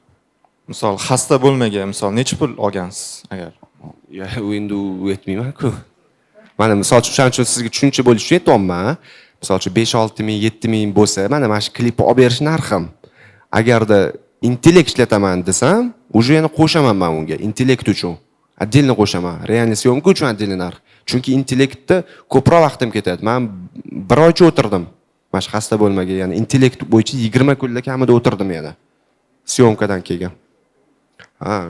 Misol xasta bo'lmagan, misol nech pul olgansiz agar? Ya, endi u aytmayman-ku. Mana misol uchun sizga tushuncha bo'lish uchun aytayapman. Misol uchun 5-6 ming, 7 ming bo'lsa, mana shu klipni olib berish narxim. Agarda intellekt ishlataman desam, уже yana qo'shaman men unga, intellekt uchun. Отдельно qo'shaman. Real syomka uchun отдельно narx. Chunki intellektda ko'proq vaqtim ketadi. Men bir oycha o'tirdim. Mana shu xasta bo'lmagan, ya'ni intellekt bo'yicha 20 kunlik kamida o'tirdim yana. Syomkadan kelgan.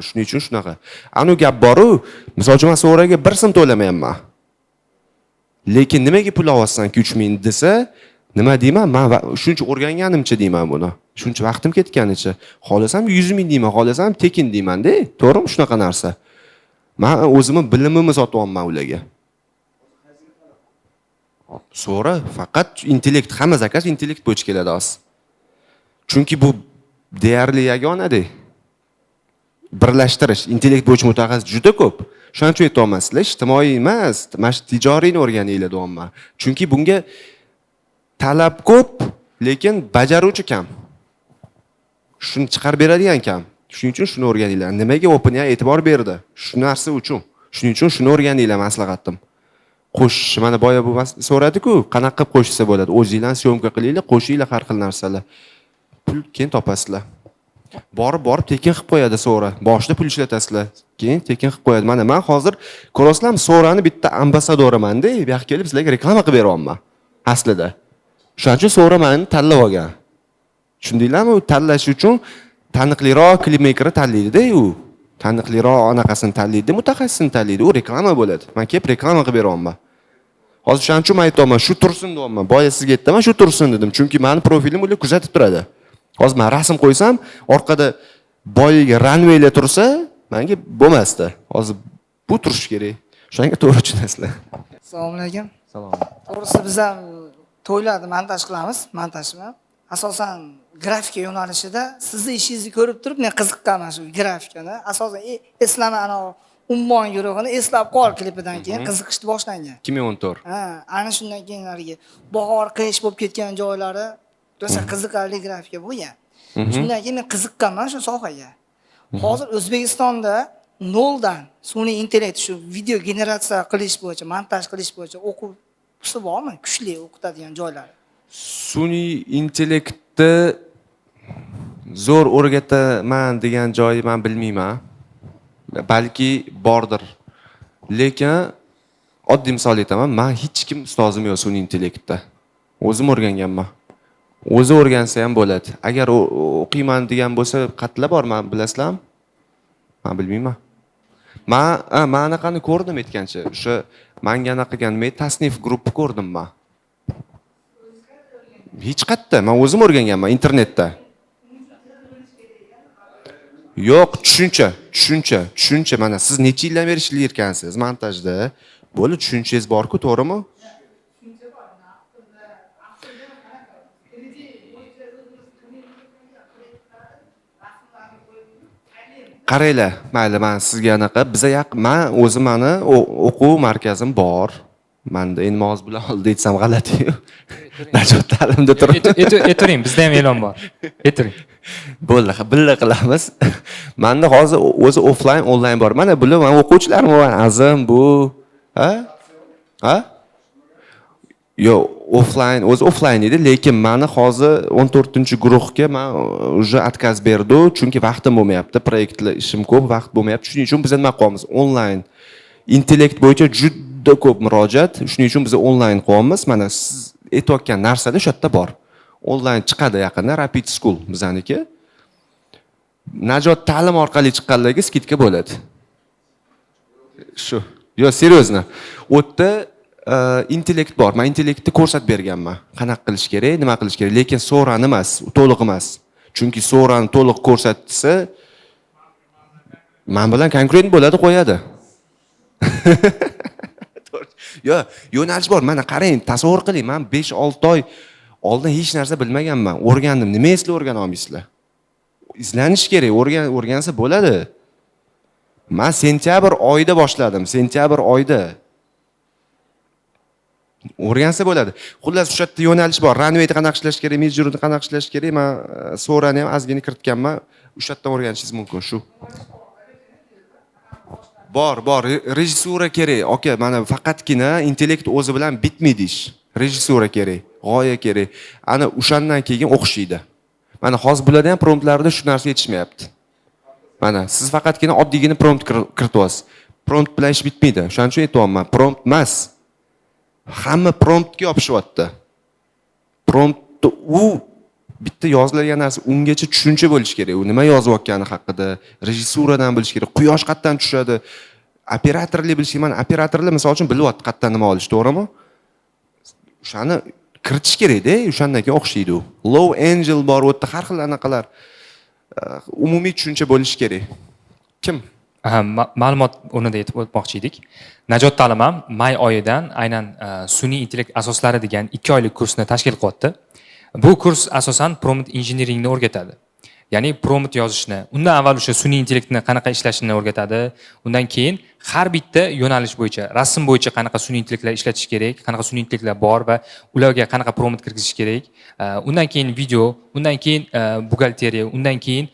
Shuning uchun shunaqa. Anu gap bor-ku, misol uchun men so'raga 1 so'm to'lamayapman. Lekin nimaga pul olyapsan 3 ming desa, nima deyman? Men shuncha o'rganganimcha deyman buni. Shuncha vaqtim ketganicha. Xohlasam 100 ming deyman, xohlasam tekin deyman-da. To'g'rimi shunaqa narsa? Men o'zimni bilimimni sotyapman ularga. So'ra faqat intellekt, hamma zakaz intellekt bo'yicha keladi hozir. Chunki bu deyarli yagona-da. Birlashtirish, intellekt bo'yicha mutaxassis juda ko'p. Shuning uchun aytayapman, sizlar ijtimoiy emas, mana shu tijoriyni o'rganinglar deyapman. Chunki bunga talab ko'p, lekin bajaruvchi kam. Shuni chiqarib beradigan kam. Shuning uchun shuni o'rganinglar. Nimaga OpenAI e'tibor berdi? Shu narsa uchun. Shuning uchun shuni o'rganinglar, maslahatim. Qo'shish, mana boya bu so'radi-ku, qanaqa qilib qo'shsa bo'ladi? O'zingizlar syomka qilinglar, qo'shinglar har xil narsalar. Pul keyin topasizlar. Borib tekin qilib qo'yadi so'ra. Boshida pul ishlatasizlar, keyin tekin qilib qo'yadi. Mana men hozir ko'rasizlarmi, so'rani bitta ambasadoriman-da, bu yoqqa kelib sizlarga reklama qilib beryapman. Aslida. Shuning uchun so'ra meni tanlab olgan. Tushundinglarmi? U tanlash uchun taniqliroq klipmeykerni tanlaydi-da u. Taniqliroq anaqasini tanlaydi, mutaxassisini tanlaydi. U reklama bo'ladi. Men kelib reklama qilib beryapman. Hozir shuning uchun men aytayapman, shu tursin deyapman. Boya sizga aytdim, shu tursin dedim. Chunki meni profilim ular kuzatib turadi. Hozir men rasm qo'ysam, orqada boyiga runwaylar tursa, menga bo'lmasdi. Hozir bu turish kerak. Shunga to'g'ri tushunasizlar. Assalomu alaykum. Salom. To'g'risi biz ham to'ylarni montaj qilamiz, montajmi? Asosan grafika yo'nalishida sizni ishingizni ko'rib turib, men qiziqqanman shu grafikani. Asosan eslama ana Ummon guruhini eslab qol klipidan keyin qiziqishni boshlangan. 2014. Ana shundan keyin narigi bahor qish bo'lib ketgan joylari rosa qiziqarli grafika bo'lgan. Shundan keyin men qiziqqanman shu sohaga. Hozir O'zbekistonda noldan sun'iy intellekt shu video generatsiya qilish bo'yicha, montaj qilish bo'yicha o'quvchisi bormi? Kuchli o'qitadigan joylar. Sun'iy intellektni zo'r o'rgataman degan joyi men bilmayman. Balki bordir. Lekin oddiy misol aytaman, men hech kim ustozim yo'q sun'iy intellektda. O'zim o'rganganman. O'zi o'rgansa ham bo'ladi. Agar o'qiyman degan bo'lsa, qatlar bor, men bilasizlarmi? Men bilmayman. Men anaqani ko'rdim aytgancha. O'sha menga anaqa qilgan, men tasnif gruppi ko'rdim men. Hech qayerda, men o'zim o'rganganman internetda. Yo'q, tushuncha. Mana siz necha yildan beri ishlayotgansiz montajda? Bo'ldi, tushunchangiz bor-ku, to'g'rimi? qaranglar, mayli, men sizga anaqa, biza men o'zim mani o'quv markazim bor. Menda endi hozir bilan oldi aytsam g'alati-yu. Najot ta'limda turib. Aytavering, bizda ham e'lon bor. Aytavering. Bo'ldi, birga qilamiz. Menda hozir o'zi offline, onlayn bor. Mana bular men o'quvchilarim va azim bu. Ha? Yo, offline, o'zi offline edi, lekin meni hozir 14-guruhga men уже отказ berdi, chunki vaqtim bo'lmayapti, proyektlar ishim ko'p, vaqt bo'lmayapti. Shuning uchun biz nima qilamiz? Onlayn. Intellekt bo'yicha juda ko'p murojaat, shuning uchun biz onlayn qilyapmiz. Mana siz aytayotgan narsalar shu yerda bor. Onlayn chiqadi yaqinda Rapid School bizaniki. Najot ta'lim orqali chiqqanlarga skidka bo'ladi. Shu. Yo, seriozno. U yerda intellekt bor. Men intellektni ko'rsatib berganman. Qanaqa qilish kerak, nima qilish kerak, lekin so'rani emas, to'liq emas. Chunki so'rani to'liq ko'rsatsa, men bilan konkurent bo'ladi, qo'yadi. Yo, yo'nalish bor. Mana qarang, tasavvur qiling, men 5-6 oy oldin hech narsa bilmaganman. O'rgandim. Nima esla o'rgana olmaysizlar? Izlanish kerak, o'rgansa bo'ladi. Men sentyabr oyida boshladim. Sentyabr oyida. O'rgansa bo'ladi. Xullas, o'sha yerda yo'nalish bor. Runway'da qanaqa ishlash kerak, Midjourney'da qanaqa ishlash kerak, men so'rani ham ozgina kiritganman. O'sha yerdan o'rganishingiz mumkin shu. Bor, rejissura kerak. Aka, mana faqatgina intellekt o'zi bilan bitmaydi ish. Rejissura kerak, g'oya kerak. Ana o'shandan keyin o'qishiydi. Mana hozir bularda ham promptlarda shu narsa yetishmayapti. Mana siz faqatgina oddiygina prompt kirityapsiz. Prompt bilan ish bitmaydi. O'shaning uchun aytyapman, prompt emas. Hamma promptga yopishyapti. Prompt u bitta yozilgan narsa ungacha tushuncha bo'lish kerak. U nima yozayotgani haqida, rejissuradan bilish kerak. Quyosh qayerdan tushadi? Operatorlik bilish kerak. Operatorlar misol uchun bilyapti qayerdan nima olish, to'g'rimi? O'shani kiritish kerak-da, o'shandan keyin o'xshaydi u. Low angel bor, u yerda har xil anaqalar. Umumiy tushuncha bo'lish kerak. Kim? Ma'lumot o'rnida aytib o'tmoqchi edik. Najot ta'lim ham may oyidan aynan sun'iy intellekt asoslari degan 2 oylik kursni tashkil qilyapti. Bu kurs asosan prompt engineeringni o'rgatadi. Ya'ni prompt yozishni, undan avval o'sha sun'iy intellektni qanaqa ishlashini o'rgatadi. Undan keyin har bitta yo'nalish bo'yicha, rasm bo'yicha qanaqa sun'iy intellektlar ishlatish kerak, qanaqa sun'iy intellektlar bor va ularga qanaqa prompt kirgizish kerak. Undan keyin video, undan keyin buxgalteriya, undan keyin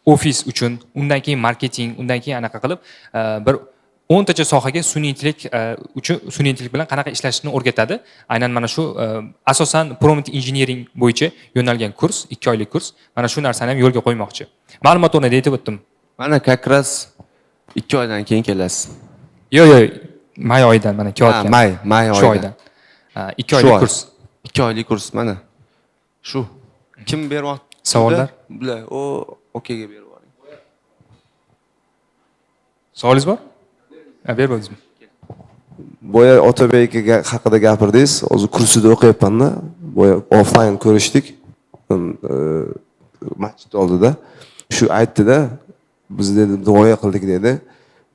ofis uchun, undan keyin marketing, undan keyin anaqa qilib bir 10 tacha sohaga sun'iy intellekt uchun sun'iy intellekt bilan qanaqa ishlashni o'rgatadi. Aynan mana shu asosan prompt engineering bo'yicha yo'nalgan kurs, 2 oylik kurs. Mana shu narsani ham yo'lga qo'ymoqchi. Ma'lumot o'rnida aytib o'tdim. Mana как раз 2 oydan keyin kelasiz. Yo'q, may oyidan, mana 2 oydan. May shu oydan. 2 oylik kurs. 2 oylik kurs mana. Shu. Kim beryapti? Savollar? Bular, okeyga berib yuboring. Savolingiz bor? Berib o'tdingizmi? Boya Otabek haqida gapirdingiz. Hozir kursida o'qiyapman-da. Boya offline ko'rishdik. Masjid oldida. Shu aytdi-da, biz dedi duoya qildik dedi.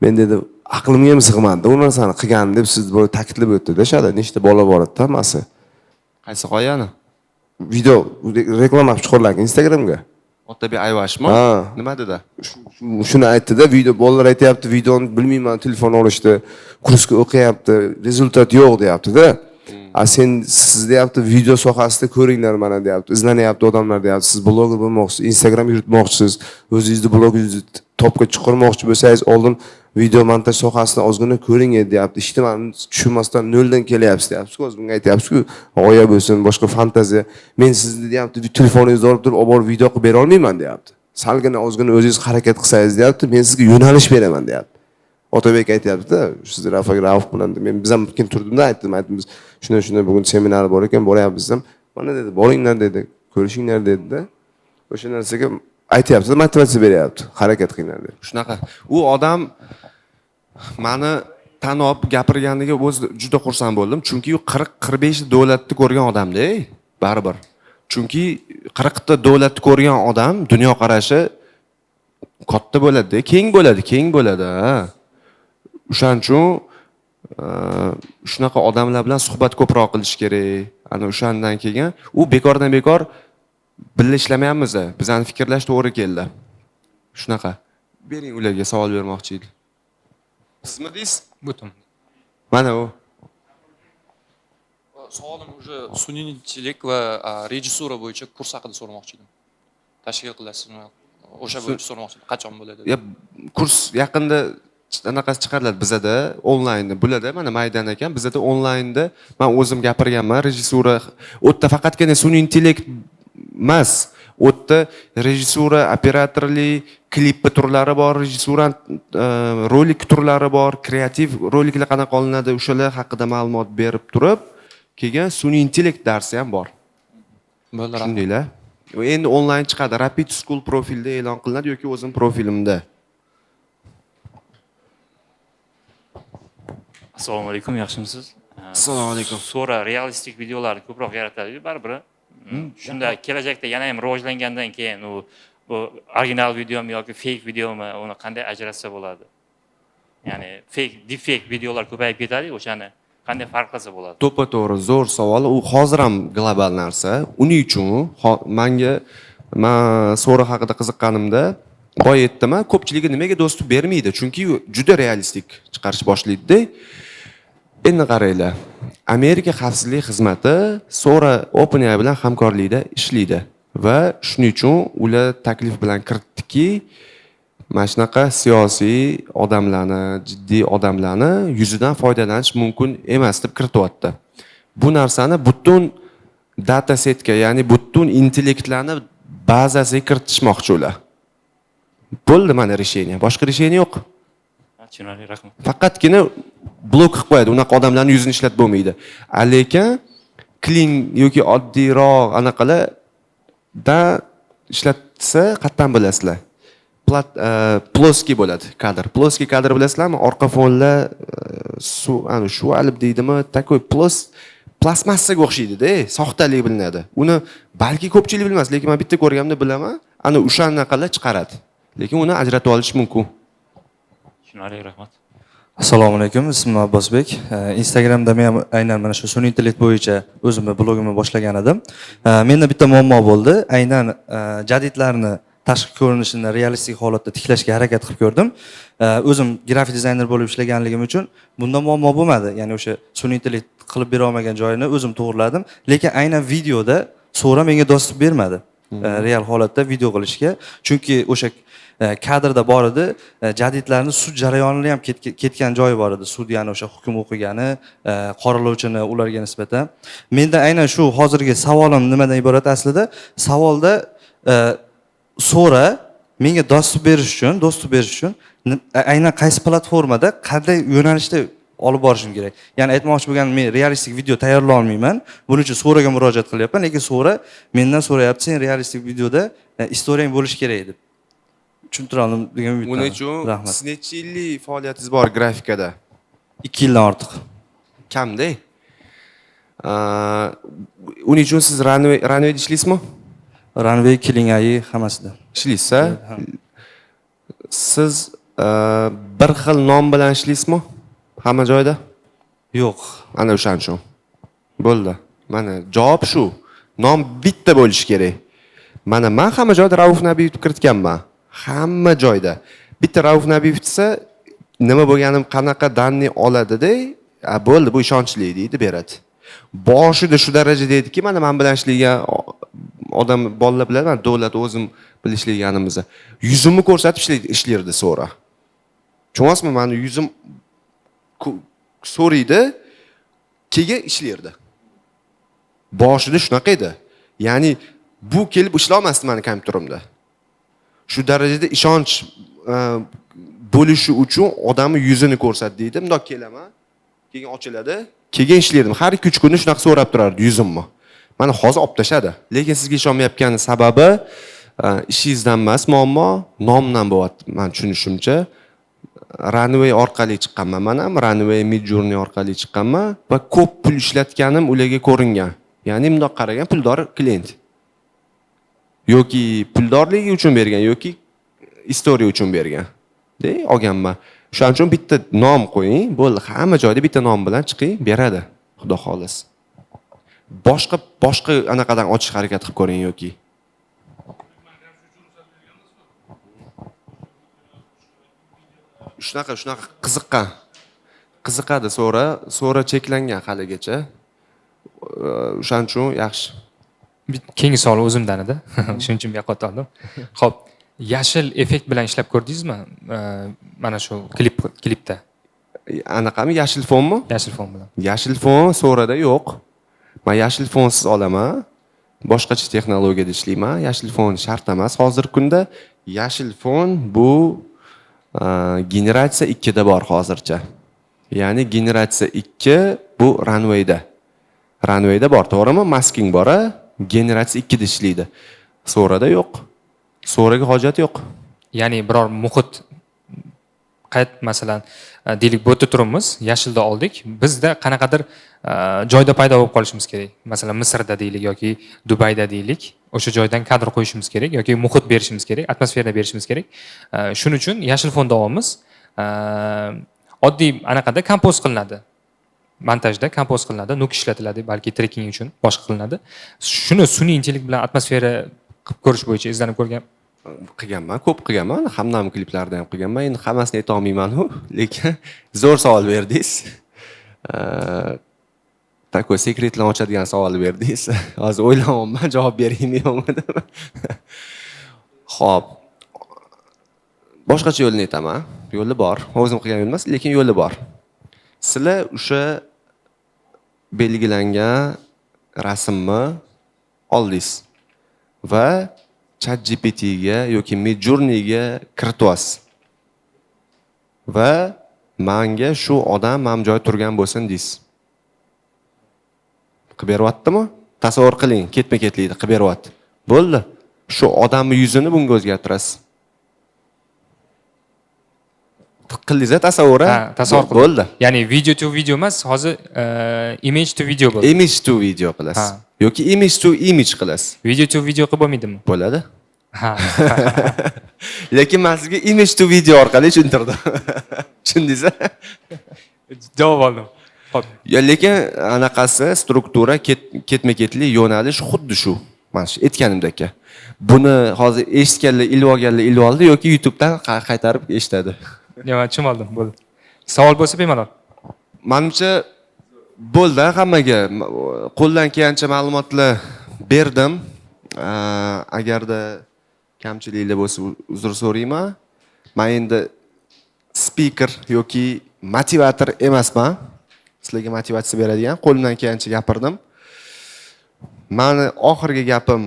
Men dedi, aqlimga ham sig'madi. U narsani qilgan deb siz bo'la ta'kidlab o'tdi-da, shada nechta bola bor edi hammasi. Qaysi qo'yani? Video reklama qilib chiqarilgan Instagramga. Otabek Ayvashmi? Nima dedi? Shuni aytdi-da, video bolalar aytayapti, videoni bilmayman, telefon olishdi, kursga o'qiyapti, rezultat yo'q deyapti-da. Sen siz deyapti, video sohasida ko'ringlar mana deyapti, izlanyapti odamlar deyapti. Siz bloger bo'lmoqchisiz, Instagram yuritmoqchisiz, o'zingizni blogingizni topga chiqarmoqchi bo'lsangiz, oldin video montaj sohasini ozgina ko'ring deyapti. Ishni men tushunmasdan noldan kelyapsiz deyapsiz. O'z bunga aytyapsiz-ku, g'oya bo'lsin, boshqa fantaziya. Men sizni deyapti, telefoningizni olib turib, olib video qilib bera olmayman deyapti. Salgina ozgina o'zingiz harakat qilsangiz deyapti, men sizga yo'nalish beraman deyapti. Otabek aytayapti-da, siz Rauf bilan men biz ham kim turdimda aytdim, biz shuna bugun seminar bor ekan, boryapmiz ham. Mana dedi, boringlar dedi, ko'rishinglar dedi-da. O'sha narsaga aytayapti, motivatsiya beryapti, harakat qilinglar deb. Shunaqa. U odam meni tanib gapirganiga o'zi juda xursand bo'ldim, chunki u 40-45 davlatni ko'rgan odam-da, baribir. Chunki 40 ta davlatni ko'rgan odam dunyo qarashi katta bo'ladi, keng bo'ladi. O'shaning uchun shunaqa odamlar bilan suhbat ko'proq qilish kerak. Ana o'shandan keyin u bekordan bekor birga ishlamayapmiz. Bizning fikrlash to'g'ri keldi. Shunaqa. Bering ularga savol bermoqchi edim. Sizmi deysiz? Butun. Mana u. Savolim уже sun'iy intellekt va rejissura bo'yicha kurs haqida so'ramoqchi edim. Tashkil qilasizmi? O'sha bo'yicha so'ramoqchi edim. Qachon bo'ladi? Ya kurs yaqinda anaqasi chiqariladi bizada onlaynda. Bularda mana Maydan ekan, bizada onlaynda men o'zim gapirganman, rejissura. U yerda faqatgina sun'iy intellekt emas, u yerda rejissura, operatorlik, klip turlari bor, rejissura, rolik turlari bor, kreativ roliklar qanaqa olinadi, o'shalar haqida ma'lumot berib turib, keyin sun'iy intellekt darsi ham bor. Bo'ldi. Shundaylar. Endi onlayn chiqadi. Rapid School profilda e'lon qilinadi yoki o'zim profilimda. Assalomu alaykum, yaxshimisiz? Assalomu alaykum. So'ra realistik videolarni ko'proq yaratadi baribir. Shunda kelajakda yana ham rivojlangandan keyin bu original videomi yoki fake videomi uni qanday ajratsa bo'ladi? Ya'ni deepfake videolar ko'payib ketadi, o'shani qanday farq qilsa bo'ladi? To'g'ri, zo'r savol. U hozir ham global narsa. Uning uchun men so'ra haqida qiziqqanimda boya aytdim-a, ko'pchiligi nimaga dostуп bermaydi? Chunki juda realistik chiqarish boshlaydi-da. Endi qaranglar. Amerika xavfsizlik xizmati so'ra OpenAI bilan hamkorlikda ishlaydi va shuning uchun ular taklif bilan kiritdiki, mana shunaqa siyosiy odamlarni, jiddiy odamlarni yuzidan foydalanish mumkin emas deb kirityapti. Bu narsani butun data setga, ya'ni butun intellektlarni bazasiga kiritishmoqchi ular. Bo'ldi mana решение. Boshqa решение yo'q. Tushunarli, rahmat. Faqatgina blok qilib qo'yadi. Unaqa odamlarni yuzini ishlatib bo'lmaydi. Lekin clean yoki oddiyroq anaqalarda ishlatsa qattan bilasizlar. Ploskiy bo'ladi kadr. Ploskiy kadr bilasizlarmi? Orqa fonlar shu alib deydimi? Takoy plasmassaga o'xshaydi-da, soxtalik bilinadi. Uni balki ko'pchilik bilmas, lekin men bitta ko'rganimda bilaman. Ana o'shanaqalar chiqaradi. Lekin uni ajratib olish mumkin. Tushunarli, rahmat. Assalomu alaykum, ismim Abbosbek. Instagramda men ham aynan mana shu sun'iy intellekt bo'yicha o'zimni blogimni boshlagan edim. Menda bitta muammo bo'ldi. Aynan jadidlarni tashqi ko'rinishini realistik holatda tiklashga harakat qilib ko'rdim. O'zim grafik dizayner bo'lib ishlaganligim uchun bunda muammo bo'lmadi. Ya'ni o'sha sun'iy intellekt qilib bera olmagan joyini o'zim to'g'riladim. Lekin aynan videoda so'ra menga dostуп bermadi. Real holatda video qilishga. Chunki o'sha kadrda bor edi, jadidlarni sud jarayonida ham ketgan joyi bor edi. Sudyani o'sha hukm o'qigani, qoralovchini ularga nisbatan. Menda aynan shu hozirgi savolim nimadan iborat aslida? Savolda so'ra menga dostуп berish uchun aynan qaysi platformada, qanday yo'nalishda olib borishim kerak. Ya'ni aytmoqchi bo'lganim, men realistik video tayyorlay olmayman. Buning uchun so'raga murojaat qilyapman, lekin so'ra mendan so'rayapti, sen realistik videoda istoriyang bo'lishi kerak deb. Tushuntira oldim degan umiddaman. Buning uchun siz necha yillik faoliyatingiz bor grafikada? 2 yildan ortiq. Kamda. Uning uchun siz runwayda ishlaysizmi? Runway, Killing AI hammasida. Ishlaysiz-a? Siz bir xil nom bilan ishlaysizmi? Hamma joyda? Yo'q. Ana o'shaning uchun. Bo'ldi. Mana javob shu. Nom bitta bo'lishi kerak. Mana men hamma joyda Rauf Nabiyev deb kiritganman. Hamma joyda. Bitta Rauf Nabiyev desa, nima bo'lganim, qanaqa danni oladi-da, bo'ldi, bu ishonchli deydi, beradi. Boshida shu darajada ediki, mana men bilan ishlagan odam bolalar biladi, men davlat o'zim bilan ishlaganimizni. Yuzimni ko'rsatib ishlardi so'ra. Tushunasizmi? Meni yuzim so'raydi, keyin ishlardi. Boshida shunaqa edi. Ya'ni bu kelib ishlamasdi meni kompyuterimda. Shu darajada ishonch bo'lishi uchun odamning yuzini ko'rsat deydi. Bundoq kelaman, keyin ochiladi, keyin ishlaydim. Har 2-3 kunda shunaqa so'rab turardi yuzimni. Mana hozir olib tashladi. Lekin sizga ishonmayotgani sababi ishingizdan emas, muammo nomdan bo'lyapti. Men tushunishimcha, Runway orqali chiqqanman. Men ham Runway, Midjourney orqali chiqqanman va ko'p pul ishlatganim ularga ko'ringan. Ya'ni bundoq qaragan puldor klient. Yoki puldorligi uchun bergan yoki istoriya uchun bergan. Olganman. Shuning uchun bitta nom qo'ying, bo'ldi, hamma joyda bitta nom bilan chiqing, beradi, xudo xolis. Boshqa anaqadan ochish harakat qilib ko'ring yoki. shunaqa qiziqadi so'ra cheklangan haligacha. O'shaning uchun yaxshi. Keyingi savol o'zimdan edi. Shuning uchun bu yoqqa o'tdim. Xo'p, yashil effekt bilan ishlab ko'rdingizmi? Mana shu klipda. Anaqami, yashil fonmi? Yashil fon bilan. Yashil fon so'rada yo'q. Men yashil fonsiz olaman. Boshqacha texnologiyada ishlayman. Yashil fon shart emas. Hozirgi kunda yashil fon bu generatsiya 2 da bor hozircha. Ya'ni generatsiya 2 bu runwayda. Runwayda bor, to'g'rimi? Masking bor, generatsiya 2 da ishlaydi. So'rada yo'q. So'raga hojat yo'q. Ya'ni biror muhit masalan deylik bo'tda turibmiz, yashilda oldik. Bizda qanaqadir joyda paydo bo'lib qolishimiz kerak. Masalan Misrda deylik yoki Dubayda deylik. O'sha joydan kadr qo'yishimiz kerak yoki muhit berishimiz kerak, atmosfera berishimiz kerak. Shuning uchun yashil fonda olamiz. Oddiy anaqada kompoz qilinadi. Montajda kompoz qilinadi, nuk ishlatiladi, balki trekking uchun boshqa qilinadi. Shuni sun'iy intellekt bilan atmosfera qilib ko'rish bo'yicha izlanib qilganman, ko'p qilganman. Hamdam kliplarida ham qilganman. Endi hammasini ayta olmayman-ku, lekin zo'r savol berdingiz. Takoy sekretlarni ochadigan savol berdingiz. Hozir o'ylayapman, javob beraymi yo'qmi deb. Xo'p. Boshqacha yo'lni aytaman. Yo'li bor. O'zim qilgan yo'l emas, lekin yo'li bor. Sizlar o'sha belgilangan rasmni oldingiz va ChatGPT ga yoki Midjourney ga kirityapsiz. Va menga shu odam mana joy turgan bo'lsin deysiz. Qilib beryaptimi? Tasavvur qiling, ketma-ketlikda qilib beryapti. Bo'ldi. Shu odamning yuzini bunga o'zgartirasiz. Qildingiz tasavvur, tasavvur qildim. Bo'ldi. Ya'ni video to video emas, hozir image to video bo'ldi. Image to video qilasiz. Yoki image to image qilasiz. Video to video qilib bo'lmaydimi? Bo'ladi. Ha. Lekin men sizga image to video orqali tushuntirdim. Tushundingiz? Javob oldim. Xo'p. Ya lekin anaqasi struktura ketma-ketlik yo'nalish xuddi shu. Mana shu aytganimdek. Buni hozir eshitganlar ilib oldi yoki YouTubedan qaytarib eshitadi. Yo'q, tushunib oldim, bo'ldi. Savol bo'lsa bemalol. Menimcha bo'ldi, hammaga qo'ldan kelgancha ma'lumotlar berdim. Agarda kamchiliklar bo'lsa uzr so'rayman. Men endi speaker yoki motivator emasman. Sizlarga motivatsiya beradigan, qo'limdan kelgancha gapirdim. Meni oxirgi gapim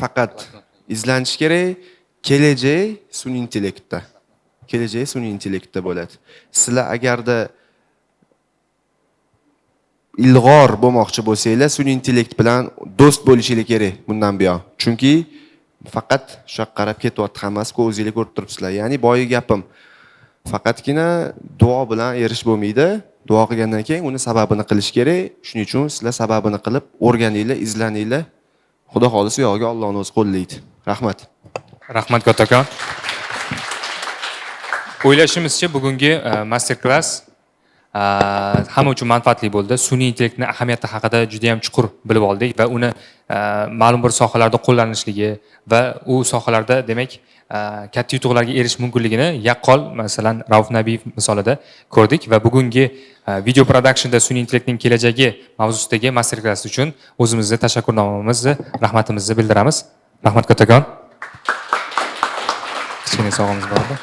faqat izlanish kerak. Kelajak sun'iy intellektda. Kelajak sun'iy intellektda bo'ladi. Sizlar agarda ilg'or bo'lmoqchi bo'lsanglar, sun'iy intellekt bilan do'st bo'lishinglar kerak bundan buyon. Chunki faqat shu yoqqa qarab ketyapti hammasi, ko'zingizga ko'rib turibsizlar. Ya'ni boyi gapim. Faqatgina duo bilan erish bo'lmaydi. Duo qilgandan keyin uni sababini qilish kerak. Shuning uchun sizlar sababini qilib, o'rganinglar, izlaninglar. Xudo xolisa yo'g'iga Allohning o'zi qo'llaydi. Rahmat. Rahmat kattakon. O'ylashimizcha bugungi master class hamma uchun manfaatli bo'ldi. Sun'iy intellektning ahamiyati haqida juda ham chuqur bilib oldik va uni ma'lum bir sohalarda qo'llanishligi va u sohalarda demak katta yutuqlarga erishish mumkinligini yaqqol masalan Rauf Nabiyev misolida ko'rdik va bugungi video productionda sun'iy intellektning kelajagi mavzusidagi master class uchun o'zimizga tashakkurnoma, rahmatimizni bildiramiz. Rahmat kattakon. Kichkina sovg'amiz bor edi.